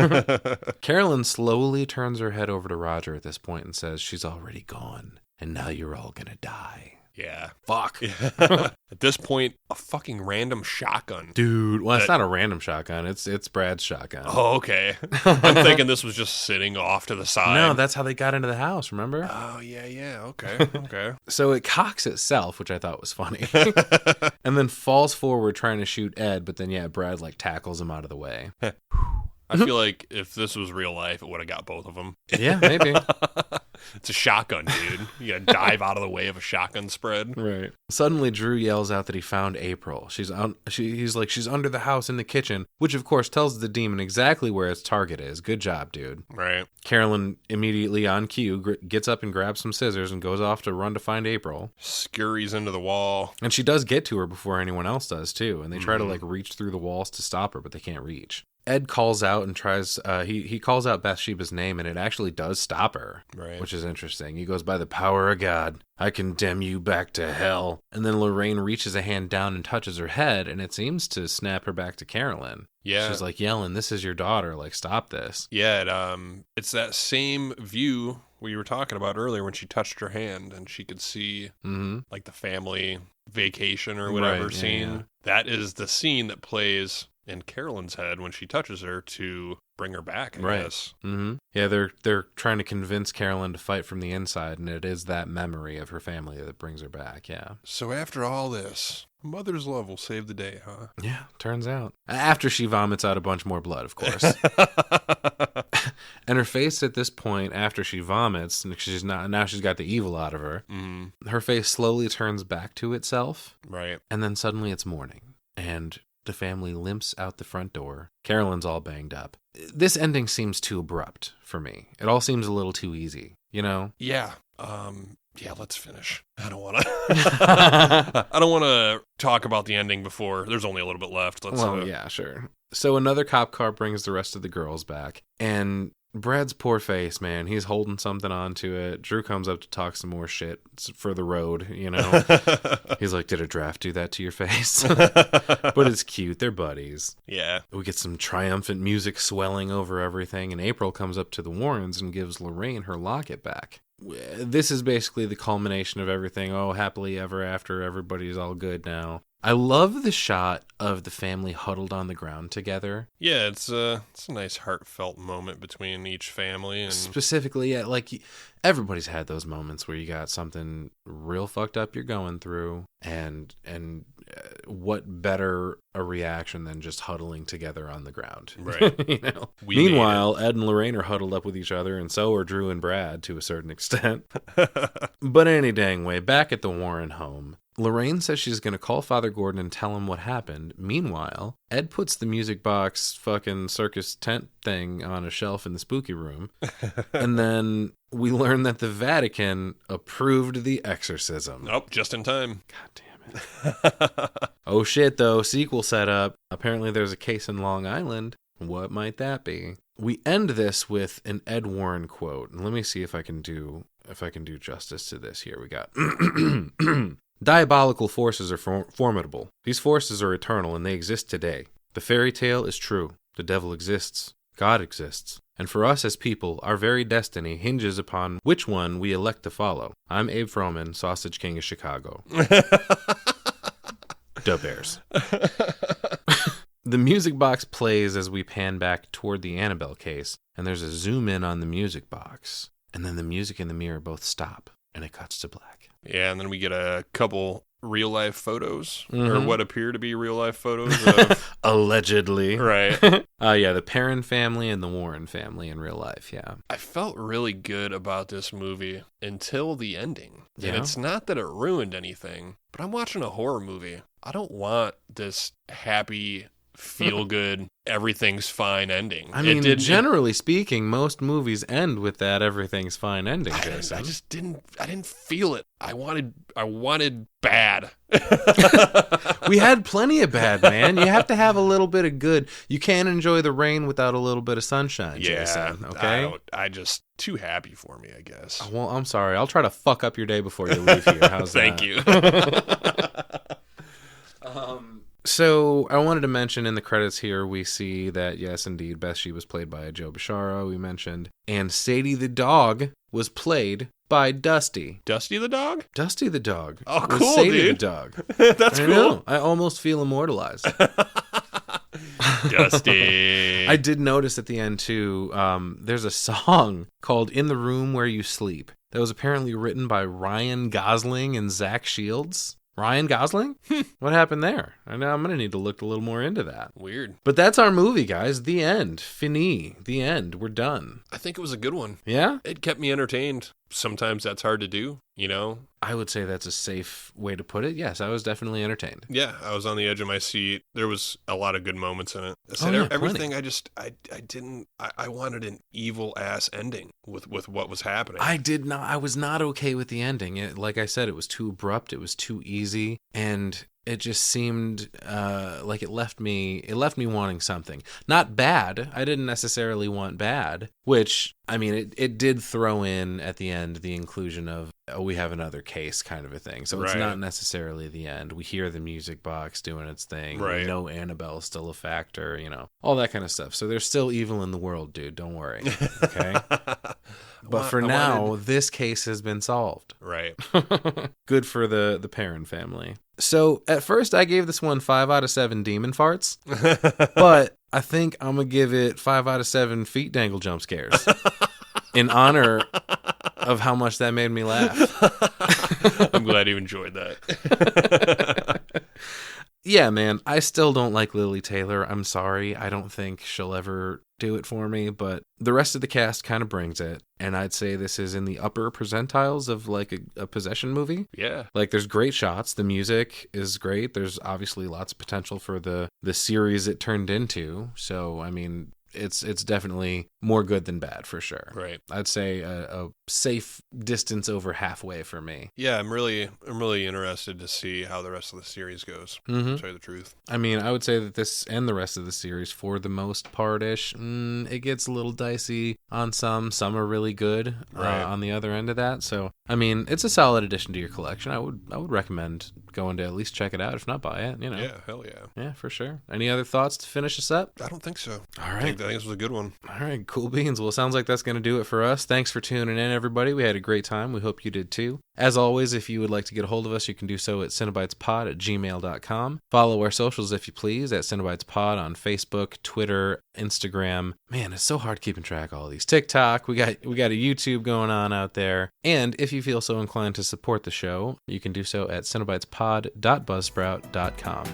Carolyn slowly turns her head over to Roger at this point and says, she's already gone. And now you're all gonna die. Yeah. Fuck. At this point, a fucking random shotgun. Dude, well, it's not a random shotgun. It's Brad's shotgun. Oh, okay. I'm thinking this was just sitting off to the side. No, that's how they got into the house, remember? Oh, yeah. Okay. So it cocks itself, which I thought was funny. And then falls forward trying to shoot Ed, but then, yeah, Brad, like, tackles him out of the way. I feel like if this was real life, it would have got both of them. Yeah, maybe. It's a shotgun, dude. You gotta dive out of the way of a shotgun spread. Right. Suddenly, Drew yells out that he found April. He's like, she's under the house in the kitchen, which of course tells the demon exactly where its target is. Good job, dude. Right. Carolyn, immediately on cue, gets up and grabs some scissors and goes off to run to find April. Scurries into the wall. And she does get to her before anyone else does, too. And they try to, like, reach through the walls to stop her, but they can't reach. Ed calls out and tries, he calls out Bathsheba's name, and it actually does stop her, right? Which is interesting. He goes, by the power of God, I condemn you back to hell. And then Lorraine reaches a hand down and touches her head, and it seems to snap her back to Carolyn. Yeah. She's like yelling, this is your daughter, like, stop this. Yeah, it's that same view we were talking about earlier when she touched her hand, and she could see, like, the family vacation or whatever scene. Yeah. That is the scene that plays in Carolyn's head when she touches her to bring her back, I guess. Mm-hmm. Yeah, they're trying to convince Carolyn to fight from the inside, and it is that memory of her family that brings her back, yeah. So after all this, mother's love will save the day, huh? Yeah, turns out. After she vomits out a bunch more blood, of course. And her face at this point, after she vomits, and she's got the evil out of her, her face slowly turns back to itself. Right. And then suddenly it's morning, and the family limps out the front door. Carolyn's all banged up. This ending seems too abrupt for me. It all seems a little too easy, you know? Yeah. Yeah, let's finish. I don't want to talk about the ending before. There's only a little bit left. Yeah, sure. So another cop car brings the rest of the girls back, and Brad's poor face, man. He's holding something onto it. Drew comes up to talk some more shit for the road, you know. He's like, did a draft do that to your face? But it's cute. They're buddies. Yeah. We get some triumphant music swelling over everything, and April comes up to the Warrens and gives Lorraine her locket back. This is basically the culmination of everything. Oh, happily ever after. Everybody's all good now. I love the shot of the family huddled on the ground together. Yeah, it's a nice heartfelt moment between each family. And specifically, yeah, like everybody's had those moments where you got something real fucked up you're going through, and what better a reaction than just huddling together on the ground? Right. You know? We Meanwhile, Ed and Lorraine are huddled up with each other, and so are Drew and Brad to a certain extent. But any dang way, back at the Warren home, Lorraine says she's going to call Father Gordon and tell him what happened. Meanwhile, Ed puts the music box fucking circus tent thing on a shelf in the spooky room. And then we learn that the Vatican approved the exorcism. Nope, just in time. God damn it. Oh shit, though. Sequel setup. Apparently there's a case in Long Island. What might that be? We end this with an Ed Warren quote. And let me see if I can do justice to this here. We got diabolical forces are formidable. These forces are eternal and they exist today. The fairy tale is true. The devil exists. God exists. And for us as people, our very destiny hinges upon which one we elect to follow. I'm Abe Froman, Sausage King of Chicago. Da Bears. The music box plays as we pan back toward the Annabelle case, and there's a zoom in on the music box. And then the music and the mirror both stop, and it cuts to black. Yeah, and then we get a couple real-life photos, or what appear to be real-life photos of... Allegedly. Right. Yeah, the Perron family and the Warren family in real life, yeah. I felt really good about this movie until the ending. Yeah? And it's not that it ruined anything, but I'm watching a horror movie. I don't want this happy, feel-good, everything's fine ending. I mean, generally speaking, most movies end with that everything's fine ending, Jason. I just didn't feel it. I wanted bad. We had plenty of bad, man. You have to have a little bit of good. You can't enjoy the rain without a little bit of sunshine, Jason, okay? I just too happy for me, I guess. Well, I'm sorry. I'll try to fuck up your day before you leave here. How's Thank that? you. So I wanted to mention in the credits here, we see that, yes, indeed, Bathsheba was played by Joe Bishara, we mentioned, and Sadie the dog was played by Dusty. Dusty the dog? Dusty the dog. Oh, was cool, Sadie dude. the dog. That's I cool. know. I almost feel immortalized. Dusty. I did notice at the end, too, there's a song called In the Room Where You Sleep that was apparently written by Ryan Gosling and Zach Shields. Ryan Gosling? What happened there? I know I'm going to need to look a little more into that. Weird. But that's our movie, guys. The end. Fini. The end. We're done. I think it was a good one. Yeah? It kept me entertained. Sometimes that's hard to do, you know? I would say that's a safe way to put it. Yes, I was definitely entertained. Yeah, I was on the edge of my seat. There was a lot of good moments in it. I said yeah, everything plenty. I wanted an evil ass ending with what was happening. I was not okay with the ending. Like I said, it was too abrupt. It was too easy. And it just seemed like it left me wanting something. Not bad. I didn't necessarily want bad, which, I mean, it did throw in at the end the inclusion of, oh, we have another case kind of a thing. So it's not necessarily the end. We hear the music box doing its thing. Right. We know Annabelle's still a factor, you know, all that kind of stuff. So there's still evil in the world, dude. Don't worry. Okay? But for now, this case has been solved. Right. Good for the Perron family. So at first I gave this one 5 out of 7 demon farts, but I think I'm going to give it 5 out of 7 feet dangle jump scares in honor of how much that made me laugh. I'm glad you enjoyed that. Yeah, man, I still don't like Lily Taylor. I'm sorry. I don't think she'll ever do it for me, but the rest of the cast kind of brings it. And I'd say this is in the upper percentiles of like a possession movie. Yeah. Like there's great shots. The music is great. There's obviously lots of potential for the series it turned into. So, I mean, it's definitely more good than bad for sure. Right. I'd say a safe distance over halfway for me. Yeah, I'm really interested to see how the rest of the series goes. Mm-hmm. To tell you the truth. I mean, I would say that this and the rest of the series, for the most part-ish, it gets a little dicey on some. Some are really good on the other end of that. So, I mean, it's a solid addition to your collection. I would recommend going to at least check it out, if not buy it. You know. Yeah, hell yeah. Yeah, for sure. Any other thoughts to finish us up? I don't think so. All I right. think this was a good one. All right, cool beans. Well, it sounds like that's going to do it for us. Thanks for tuning in, everybody. We had a great time. We hope you did too. As always, if you would like to get a hold of us, you can do so at cinebytespod@gmail.com. Follow our socials if you please at CinebytesPod on Facebook, Twitter, Instagram. Man, it's so hard keeping track of all these. TikTok, we got a YouTube going on out there. And if you feel so inclined to support the show, you can do so at cinebytespod.buzzsprout.com.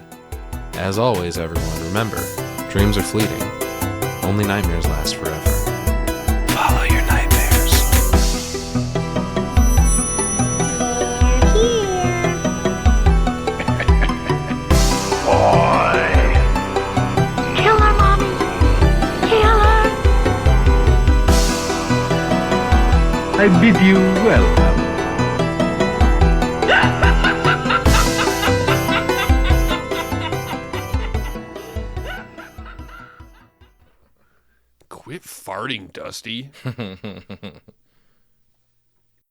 As always, everyone, remember, dreams are fleeting. Only nightmares last forever. Follow your nightmares. Killer, Mommy. Killer. I bid you welcome. Quit farting, Dusty.